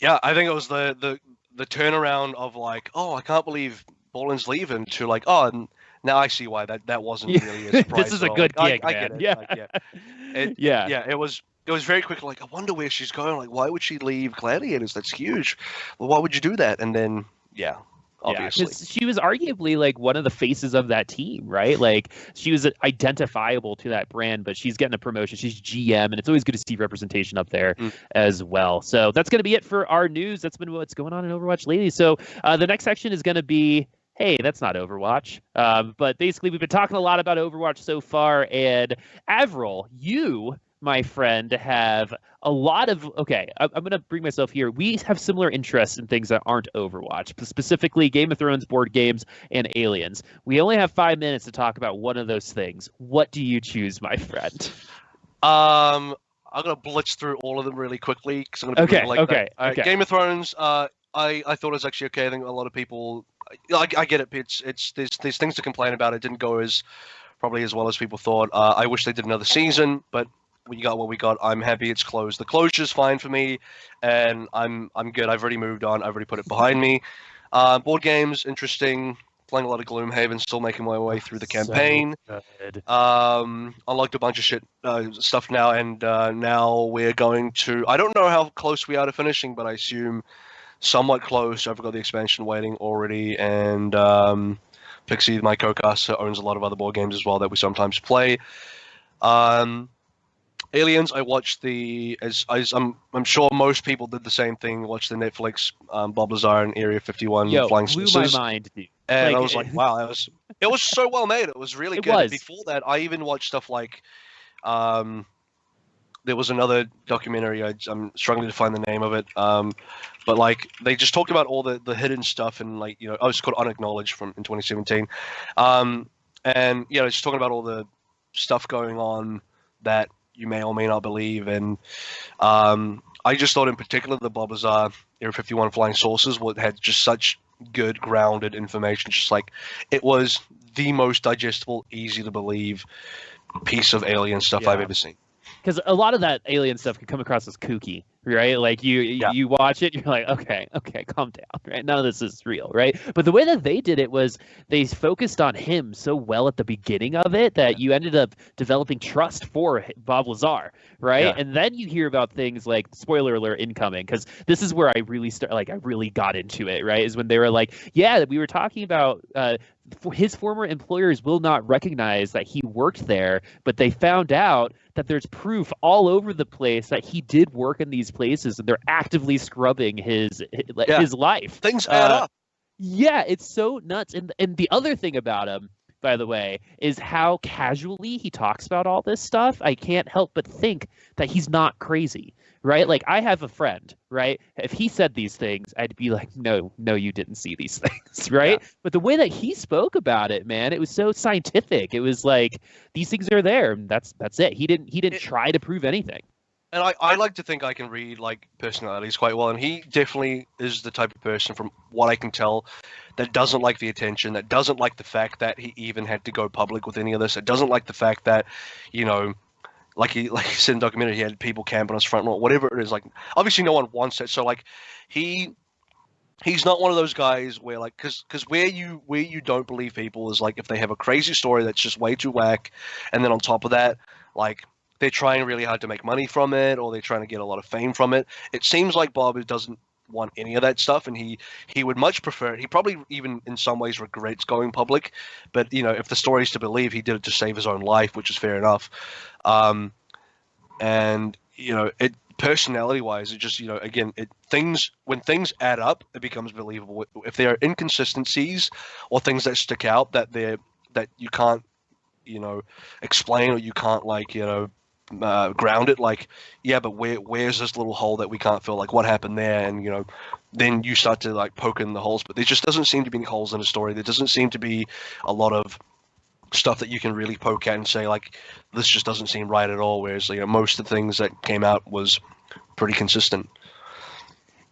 Yeah, I think it was the turnaround of like, oh, I can't believe Ballin's leaving, to like, oh, now I see why that wasn't really a surprise. This is a good gig, I man. get it. Yeah. Yeah. It was very quick. Like, I wonder where she's going. Like, why would she leave Gladiators? That's huge. Well, why would you do that? And then, yeah. Obviously. Yeah, because she was arguably like one of the faces of that team, right? Like she was identifiable to that brand, but she's getting a promotion. She's GM, and it's always good to see representation up there as well. So that's going to be it for our news. That's been what's going on in Overwatch lately. So the next section is going to be, hey, that's not Overwatch. But basically, we've been talking a lot about Overwatch so far, and AVRL, you, my friend, have a lot of, okay, I'm going to bring myself here. We have similar interests in things that aren't Overwatch, specifically Game of Thrones, board games, and aliens. We only have 5 minutes to talk about one of those things. What do you choose, my friend? I'm going to blitz through all of them really quickly, because I'm going to be okay. Game of Thrones, I thought it was actually okay. I think a lot of people, I get it. There's things to complain about. It didn't go probably as well as people thought. I wish they did another season, but we got what we got. I'm happy it's closed. The closure's fine for me, and I'm good. I've already moved on. I've already put it behind me. Board games, interesting. Playing a lot of Gloomhaven, still making my way through the campaign. So good. Unlocked a bunch of stuff now, and now we're going to. I don't know how close we are to finishing, but I assume somewhat close. I've got the expansion waiting already, and Pixie, my co-caster, owns a lot of other board games as well that we sometimes play. Aliens, I watched I'm sure most people did the same thing. Watched the Netflix Bob Lazar and Area 51 Flying blew Saucers. my mind, dude. And I was like, wow, it was so well made. It was really good. Was. And before that, I even watched stuff like there was another documentary. I'm struggling to find the name of it. But like they just talked about all the hidden stuff, and like it's called Unacknowledged in 2017. And just talking about all the stuff going on that you may or may not believe. And I just thought in particular the Bob Lazar Area 51 Flying Saucers had just such good grounded information. Just like it was the most digestible, easy to believe piece of alien stuff I've ever seen. Because a lot of that alien stuff can come across as kooky, right? Like you watch it, you're like, okay, calm down, right? None of this is real, right? But the way that they did it was they focused on him so well at the beginning of it that you ended up developing trust for Bob Lazar, right? Yeah. And then you hear about things like, spoiler alert, incoming, because this is where I really got into it, right? Is when they were like, yeah, we were talking about his former employers will not recognize that he worked there, but they found out that there's proof all over the place that he did work in these places, and they're actively scrubbing his life. Things add up. Yeah, it's so nuts. And the other thing about him, by the way, is how casually he talks about all this stuff. I can't help but think that he's not crazy, right? Like I have a friend, right? If he said these things, I'd be like, no, you didn't see these things, right? Yeah. But the way that he spoke about it, man, it was so scientific. It was like these things are there. And that's it. He didn't try to prove anything. And I like to think I can read like personalities quite well, and he definitely is the type of person, from what I can tell, that doesn't like the attention, that doesn't like the fact that he even had to go public with any of this. It doesn't like the fact that, like he said in the documentary, he had people camp on his front lawn, whatever it is. Like obviously no one wants it, so like he's not one of those guys where like because where you don't believe people is like if they have a crazy story that's just way too whack, and then on top of that, like they're trying really hard to make money from it, or they're trying to get a lot of fame from it. It seems like Bob doesn't want any of that stuff, and he would much prefer. He probably even in some ways regrets going public, but if the story's to believe, he did it to save his own life, which is fair enough. And it personality wise, it just again, when things add up, it becomes believable. If there are inconsistencies or things that stick out that you can't explain, or you can't ground it, but where's this little hole that we can't fill, what happened there, and then you start to poke in the holes. But there just doesn't seem to be any holes in the story. There doesn't seem to be a lot of stuff that you can really poke at and say this just doesn't seem right at all, whereas most of the things that came out was pretty consistent.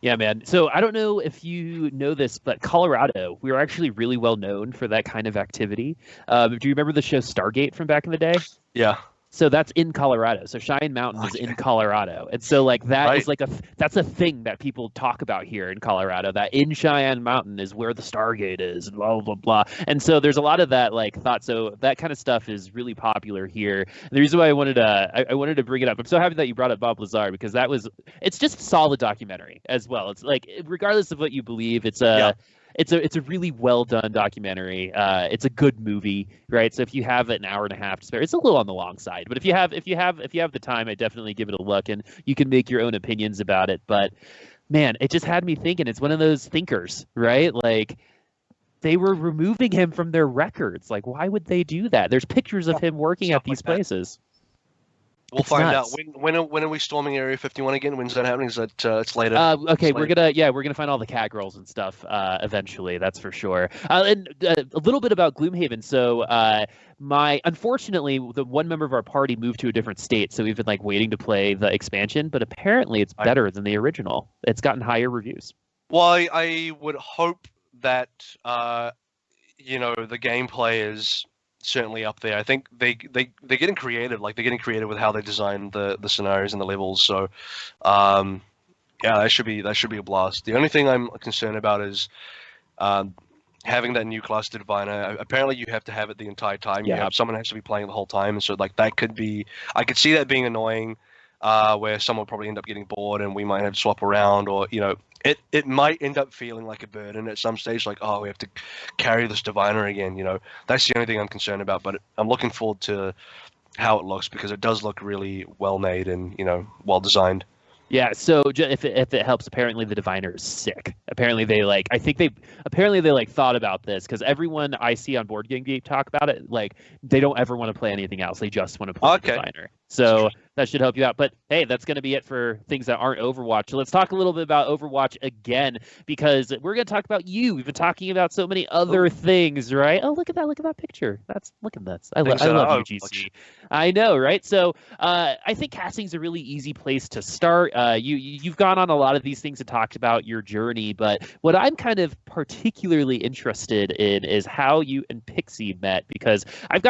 Yeah, man. So I don't know if you know this, but Colorado, we were actually really well known for that kind of activity. Do you remember the show Stargate from back in the day? Yeah. So that's in Colorado. So Cheyenne Mountain is in Colorado. And so that is that's a thing that people talk about here in Colorado, that in Cheyenne Mountain is where the Stargate is, and blah, blah, blah. And so there's a lot of that thought. So that kind of stuff is really popular here. And the reason why I wanted to bring it up, I'm so happy that you brought up Bob Lazar, because it's just a solid documentary as well. It's regardless of what you believe, it's a really well done documentary. It's a good movie, right? So if you have an hour and a half to spare, it's a little on the long side, but if you have the time, I definitely give it a look, and you can make your own opinions about it. But man, it just had me thinking. It's one of those thinkers, right? They were removing him from their records. Why would they do that? There's pictures of him working at these places. We'll find out. When are we storming Area 51 again? When's that happening? Is that it's later? Okay, we're gonna find all the cat girls and stuff eventually. That's for sure. And a little bit about Gloomhaven. So unfortunately, the one member of our party moved to a different state, so we've been waiting to play the expansion. But apparently, it's better than the original. It's gotten higher reviews. Well, I would hope that the gameplay is certainly up there. I think they're getting creative. They're getting creative with how they design the scenarios and the levels. So, that should be a blast. The only thing I'm concerned about is having that new class, the Diviner. Apparently, you have to have it the entire time. Yeah. Someone has to be playing the whole time, and so that could be. I could see that being annoying, where someone will probably end up getting bored, and we might have to swap around, or It might end up feeling like a burden at some stage, we have to carry this Diviner again. That's the only thing I'm concerned about. But I'm looking forward to how it looks, because it does look really well made and well designed. Yeah, so if it helps, apparently the Diviner is sick. Apparently they thought about this, because everyone I see on Board Game Geek talk about it, they don't ever want to play anything else. They just want to play the Diviner. So that should help you out. But hey, that's going to be it for things that aren't Overwatch. So let's talk a little bit about Overwatch again, because we're going to talk about you. We've been talking about so many other things, right? Oh, look at that picture. Look at that. I love UGC. I know, right? So I think casting is a really easy place to start. You've gone on a lot of these things and talked about your journey, but what I'm kind of particularly interested in is how you and Pixie met, because I've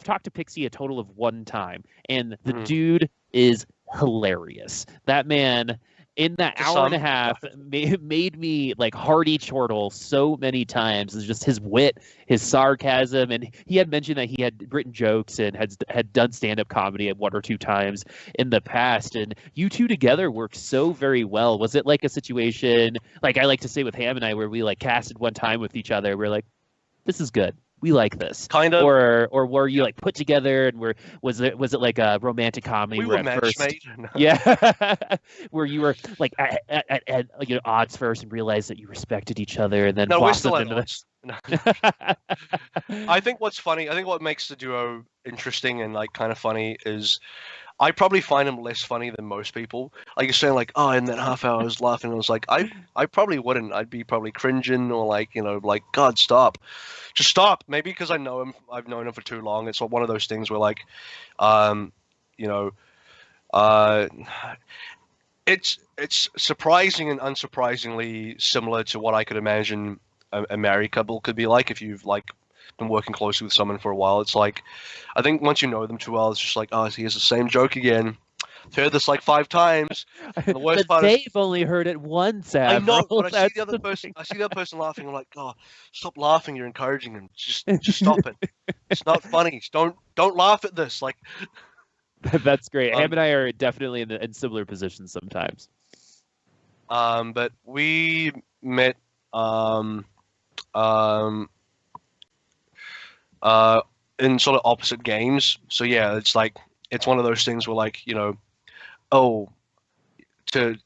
talked to Pixie a total of one time, and the dude is hilarious. That man, in that hour and a half, made me hearty chortle so many times. It's just his wit, his sarcasm, and he had mentioned that he had written jokes and had done stand-up comedy at one or two times in the past, and you two together worked so very well. Was it a situation, I like to say with Ham and I, where we casted one time with each other, we're like, this is good, we like this, kind of, or were you put together, and was it a romantic comedy? We were match made. No. Yeah, where you were at odds first and realized that you respected each other, and then blossomed into this. No. I think what makes the duo interesting and kind of funny is I probably find him less funny than most people. You're saying in that half hour I was laughing. I was I probably wouldn't. I'd be probably cringing, or God, stop. Just stop. Maybe because I know him. I've known him for too long. It's one of those things where it's surprising and unsurprisingly similar to what I could imagine a married couple could be like if you've been working closely with someone for a while. It's I think once you know them too well, it's just oh, here's the same joke again. I've heard this 5 times. And the worst part they've only heard it once. I know, but I see the other person. I see the other person laughing. I'm oh, stop laughing! You're encouraging them. Just stop it. It's not funny. Don't laugh at this. That's great. Ham and I are definitely in similar positions sometimes. But we met um, in sort of opposite games. So yeah, it's like it's one of those things where like oh, to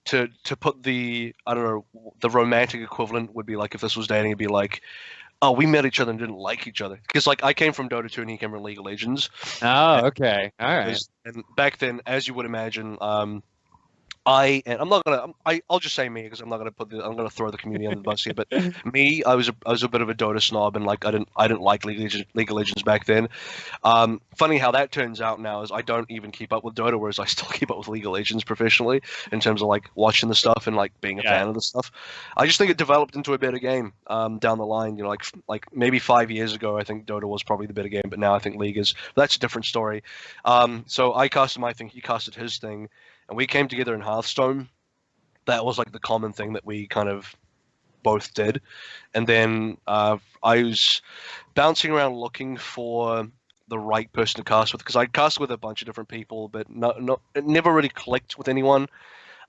put the I don't know the romantic equivalent would be like if this was dating, it'd be like, oh, we met each other and didn't like each other because like I came from Dota 2 and he came from League of Legends. Oh, okay, all right. And back then, as you would imagine, I'm not gonna I'll just say me because I'm not gonna I'm gonna throw the community under the bus here. But me, I was a bit of a Dota snob and like I didn't like League of Legends back then. Funny how that turns out now is I don't even keep up with Dota, whereas I still keep up with League of Legends professionally in terms of like watching the stuff and like being a fan of the stuff. I just think it developed into a better game down the line. Like maybe 5 years ago, I think Dota was probably the better game, but now I think League is. But that's a different story. So I casted my thing, he casted his thing. And we came together in Hearthstone. That was like the common thing that we kind of both did. And then I was bouncing around looking for the right person to cast with because I cast with a bunch of different people, but it never really clicked with anyone.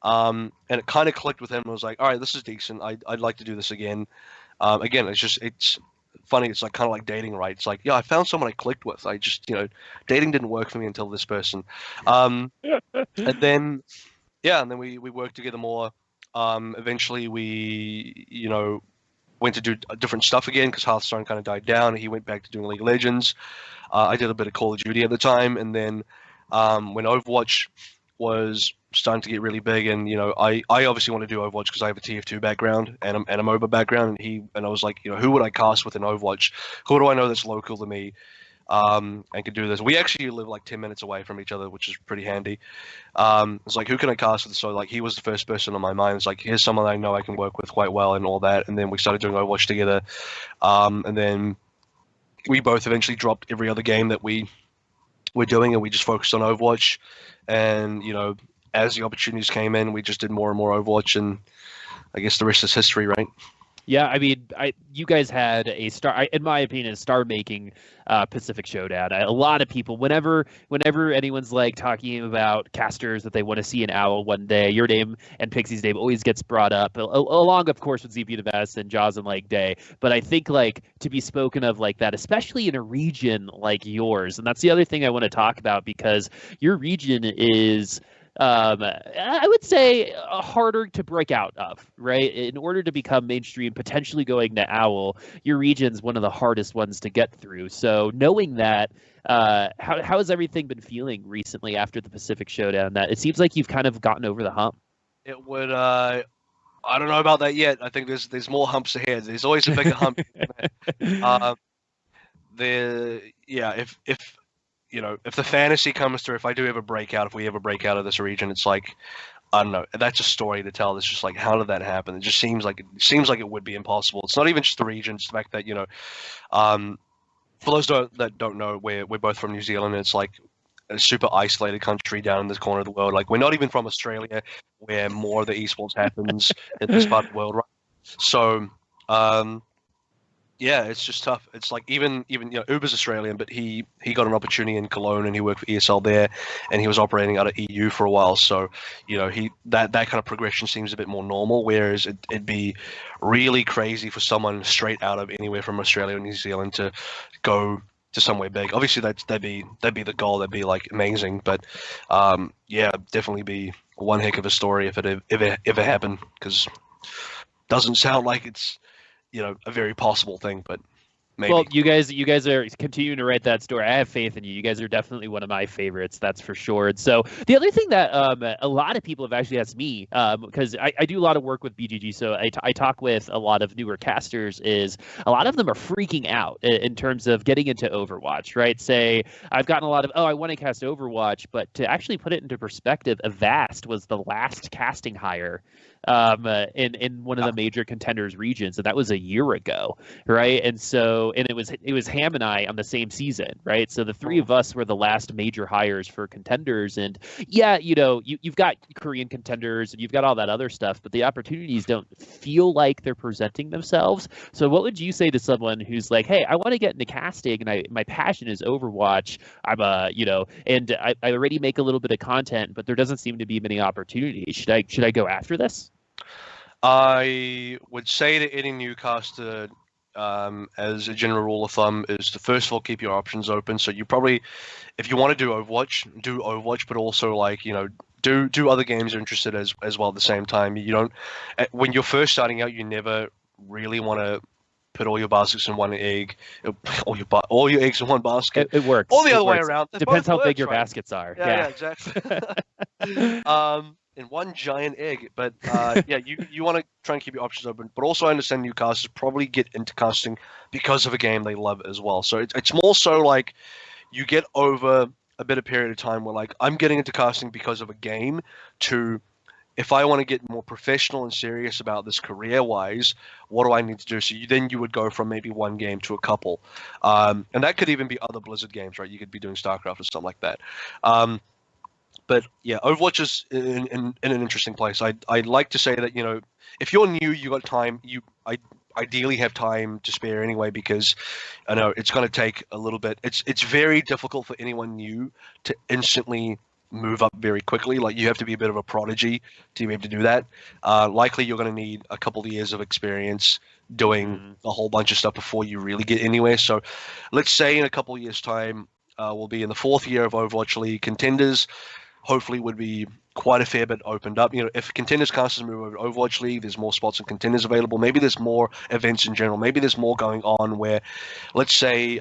And it kind of clicked with him. I was like, all right, this is decent. I'd like to do this again. Again, it's funny. It's like kind of like dating, right? It's like, yeah, I found someone I clicked with. I just, dating didn't work for me until this person. And then, yeah, and then we worked together more. Eventually we, went to do different stuff again because Hearthstone kind of died down. He went back to doing League of Legends. I did a bit of Call of Duty at the time. And then when Overwatch was starting to get really big, and I obviously want to do Overwatch because I have a TF2 background and a MOBA background, and I was like, who would I cast with in Overwatch? Who do I know that's local to me, and can do this? We actually live like 10 minutes away from each other, which is pretty handy. It's like, who can I cast with? So like he was the first person on my mind. It's like, here's someone I know I can work with quite well and all that. And then we started doing Overwatch together, and then we both eventually dropped every other game that we were doing, and we just focused on Overwatch. And as the opportunities came in, we just did more and more Overwatch, and I guess the rest is history, right? Yeah, I mean, you guys had a in my opinion, a star-making Pacific Showdown. A lot of people, whenever anyone's like talking about casters that they want to see an OWL one day, your name and Pixie's name always gets brought up, along, of course, with ZP the Best and Jaws and Like Day. But I think like to be spoken of like that, especially in a region like yours, and that's the other thing I want to talk about because your region is. I would say harder to break out of, right? In order to become mainstream, potentially going to OWL, your region's one of the hardest ones to get through. So knowing that, how has everything been feeling recently after the Pacific Showdown? That it seems like you've kind of gotten over the hump. It would. I don't know about that yet. I think there's more humps ahead. There's always a bigger hump. If the fantasy comes through, if we ever break out of this region, it's like, I don't know. That's a story to tell. It's just like, how did that happen? It just seems like it would be impossible. It's not even just the region. It's the fact that for those that don't know, we're both from New Zealand. It's like a super isolated country down in this corner of the world. Like we're not even from Australia, where more of the esports happens in this part of the world, right? So. Yeah, it's just tough. It's like even Uber's Australian, but he got an opportunity in Cologne and he worked for ESL there, and he was operating out of EU for a while. So that kind of progression seems a bit more normal. Whereas it'd be really crazy for someone straight out of anywhere from Australia or New Zealand to go to somewhere big. Obviously, that'd be the goal. That'd be like amazing. But yeah, definitely be one heck of a story if it ever happened, because doesn't sound like it's a very possible thing, but maybe. Well, you guys are continuing to write that story. I have faith in you. You guys are definitely one of my favorites, that's for sure. And so the other thing that a lot of people have actually asked me, because I do a lot of work with BGG, so I talk with a lot of newer casters, is a lot of them are freaking out in terms of getting into Overwatch, right? Say, I've gotten a lot of, I want to cast Overwatch, but to actually put it into perspective, Avast was the last casting hire in one of the major contenders regions, and that was a year ago, right? And so, and it was Ham and I on the same season, right? So the three of us were the last major hires for contenders, and yeah, you've got Korean contenders and you've got all that other stuff, but the opportunities don't feel like they're presenting themselves. So what would you say to someone who's like, hey, I want to get into casting and my passion is Overwatch, I'm and I already make a little bit of content, but there doesn't seem to be many opportunities. Should I go after this? I would say to any new caster, as a general rule of thumb, is to first of all keep your options open. So you probably, if you want to do Overwatch, but also like do other games you're interested as well at the same time. You don't when you're first starting out, you never really want to put all your baskets in one egg, all your eggs in one basket, It works. or the It other way works. around. That Depends both how big works, your right? baskets are. Yeah, exactly. In one giant egg, but yeah, you want to try and keep your options open, but also I understand new casters probably get into casting because of a game they love as well. So it's more so like you get over a bit of period of time where like I'm getting into casting because of a game to if I want to get more professional and serious about this career-wise, what do I need to do? So then you would go from maybe one game to a couple, and that could even be other Blizzard games, right? You could be doing StarCraft or something like that. But yeah, Overwatch is in an interesting place. I'd like to say that if you're new, you got time. I ideally have time to spare anyway because I know it's going to take a little bit. It's very difficult for anyone new to instantly move up very quickly. Like you have to be a bit of a prodigy to be able to do that. Likely you're going to need a couple of years of experience doing a whole bunch of stuff before you really get anywhere. So let's say in a couple of years' time, we'll be in the 4th year of Overwatch League. Contenders hopefully would be quite a fair bit opened up. If Contenders casters move over to Overwatch League, there's more spots in Contenders available. Maybe there's more events in general. Maybe there's more going on where, let's say,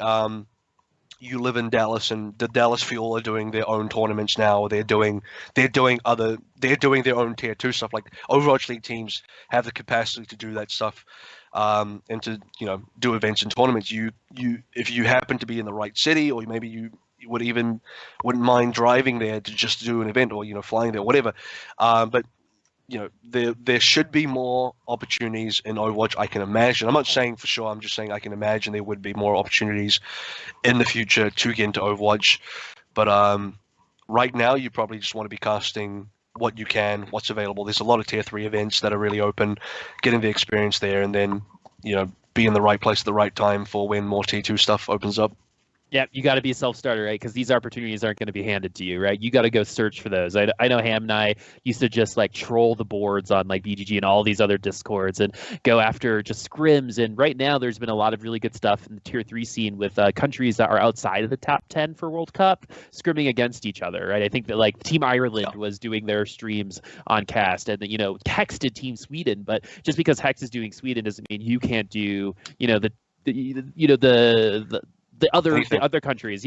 you live in Dallas and the Dallas Fuel are doing their own tournaments now. Or they're doing their own tier 2 stuff. Like Overwatch League teams have the capacity to do that stuff. And to do events and tournaments. If you happen to be in the right city, or maybe you wouldn't mind driving there to just do an event, or flying there, whatever. But there should be more opportunities in Overwatch. I can imagine. I'm not saying for sure. I'm just saying I can imagine there would be more opportunities in the future to get into Overwatch. But right now, you probably just want to be casting what you can, what's available. There's a lot of tier 3 events that are really open, getting the experience there, and then be in the right place at the right time for when more tier 2 stuff opens up. Yeah, you got to be a self-starter, right? Because these opportunities aren't going to be handed to you, right? You got to go search for those. I know Ham and I used to just like troll the boards on like BGG and all these other discords and go after just scrims. And right now, there's been a lot of really good stuff in the tier 3 scene with countries that are outside of the top 10 for World Cup scrimming against each other, right? I think that like Team Ireland was doing their streams on cast, and Hex did Team Sweden, but just because Hex is doing Sweden doesn't mean you can't do the other countries,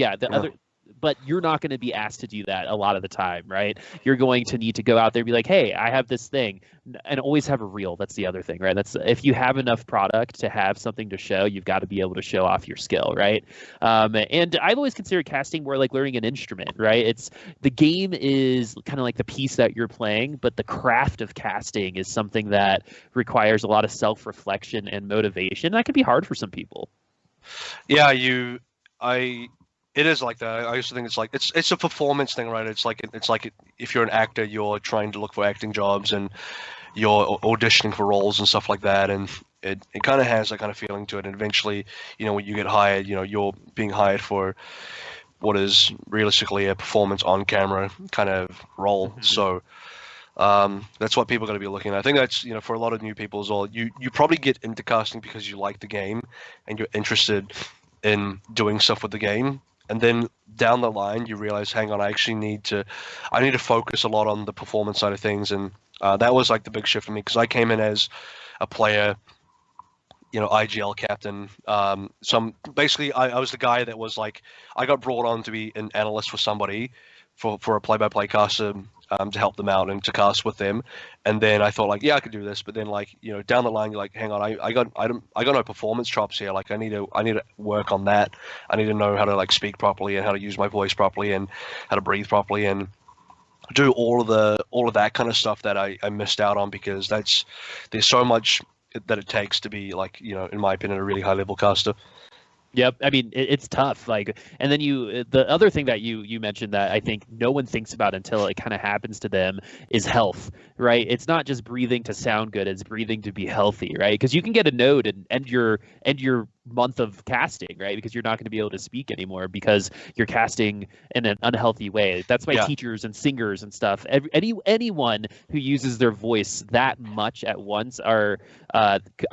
but you're not going to be asked to do that a lot of the time, right? You're going to need to go out there and be like, hey, I have this thing, and always have a reel. That's the other thing, right? That's if you have enough product to have something to show, you've got to be able to show off your skill, right? And I've always considered casting more like learning an instrument, right? It's the game is kind of like the piece that you're playing, but the craft of casting is something that requires a lot of self-reflection and motivation. That can be hard for some people. Yeah, it is like that. I used to think it's a performance thing, right? It's like if you're an actor, you're trying to look for acting jobs and you're auditioning for roles and stuff like that, and it kind of has that kind of feeling to it. And eventually, when you get hired, you're being hired for what is realistically a performance on camera kind of role. Mm-hmm. So that's what people are going to be looking at. I think that's for a lot of new people as well. You probably get into casting because you like the game and you're interested in doing stuff with the game, and then down the line you realize, hang on, I need to focus a lot on the performance side of things. And that was like the big shift for me, because I came in as a player, IGL captain. Basically I was the guy that was like, I got brought on to be an analyst for somebody, for a play-by-play caster, to help them out and to cast with them. And then I thought, like, yeah, I could do this. But then, like, down the line, you're like, hang on, I got no performance chops here. Like, I need to work on that. I need to know how to like speak properly and how to use my voice properly and how to breathe properly and do all of that kind of stuff that I missed out on, because there's so much that it takes to be, like, in my opinion, a really high level caster. Yep. I mean, it's tough. Like, and then the other thing that you mentioned that I think no one thinks about until it kind of happens to them is health, right? It's not just breathing to sound good; it's breathing to be healthy, right? Because you can get a node and end your month of casting, right? Because you're not going to be able to speak anymore because you're casting in an unhealthy way. That's why teachers and singers and stuff, anyone who uses their voice that much at once are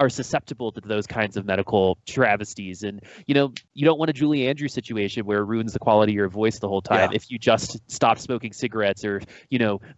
susceptible to those kinds of medical travesties. And you don't want a Julie Andrews situation where it ruins the quality of your voice the whole time if you just stopped smoking cigarettes or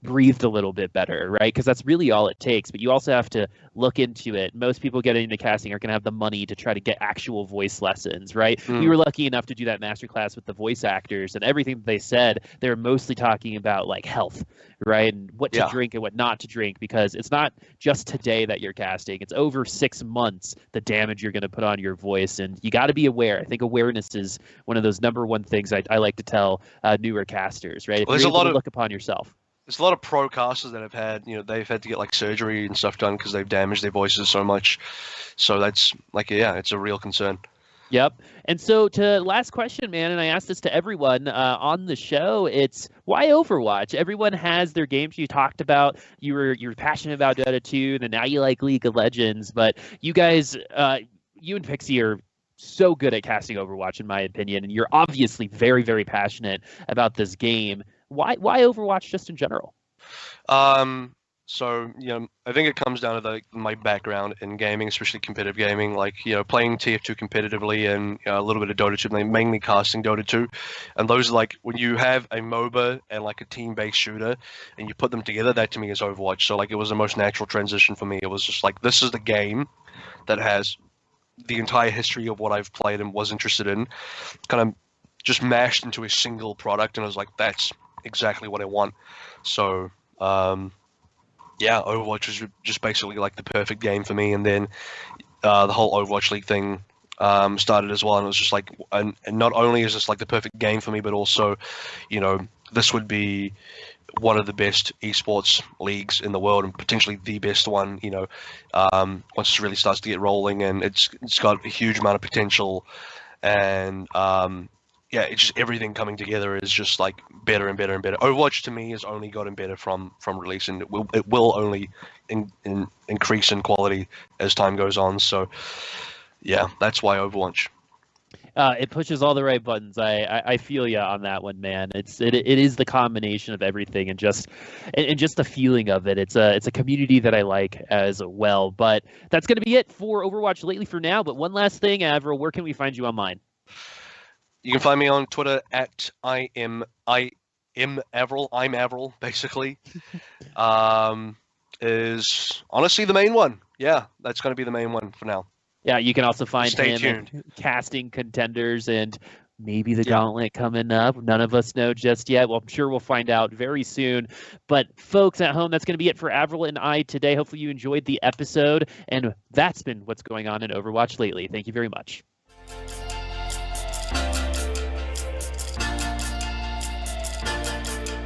breathed a little bit better, right? Because that's really all it takes. But you also have to look into it. Most people getting into casting aren't going to have the money to try to get actual voice lessons, right? We were lucky enough to do that masterclass with the voice actors, and everything that they said, they were mostly talking about like health, right? And what to drink and what not to drink, because it's not just today that you're casting. It's over 6 months, the damage you're going to put on your voice. And you got to be aware. I think awareness is one of those number one things I like to tell newer casters, right? If there's you're a lot able to of look upon yourself. There's a lot of pro casters that have had, they've had to get like surgery and stuff done because they've damaged their voices so much. So that's like, it's a real concern. Yep. And so to last question, man, and I asked this to everyone on the show, it's why Overwatch? Everyone has their games. You talked about you're passionate about Dota 2, and now you like League of Legends, but you guys, you and Pixie are so good at casting Overwatch, in my opinion, and you're obviously very, very passionate about this game. Why Overwatch just in general? So, I think it comes down to my background in gaming, especially competitive gaming, like, playing TF2 competitively and a little bit of Dota 2, mainly casting Dota 2. And those are like, when you have a MOBA and like a team-based shooter and you put them together, that to me is Overwatch. So like, it was the most natural transition for me. It was just like, this is the game that has the entire history of what I've played and was interested in, kind of just mashed into a single product. And I was like, that's exactly what I want. So, Overwatch was just basically like the perfect game for me. And then the whole Overwatch League thing started as well. And it was just like, and not only is this like the perfect game for me, but also, this would be one of the best esports leagues in the world and potentially the best one, once it really starts to get rolling, and it's got a huge amount of potential. And it's just everything coming together is just like better and better and better. Overwatch to me has only gotten better from release, and it will only increase in quality as time goes on. So that's why Overwatch. It pushes all the right buttons. I feel you on that one, man. It is the combination of everything and just the feeling of it. It's a community that I like as well. But that's going to be it for Overwatch lately for now. But one last thing, AVRL, where can we find you online? You can find me on Twitter at ImAVRL, basically. Is honestly the main one. Yeah, that's going to be the main one for now. Yeah, you can also find Stay him tuned. Casting Contenders and maybe the Gauntlet coming up. None of us know just yet. Well, I'm sure we'll find out very soon. But folks at home, that's going to be it for AVRL and I today. Hopefully you enjoyed the episode. And that's been what's going on in Overwatch lately. Thank you very much.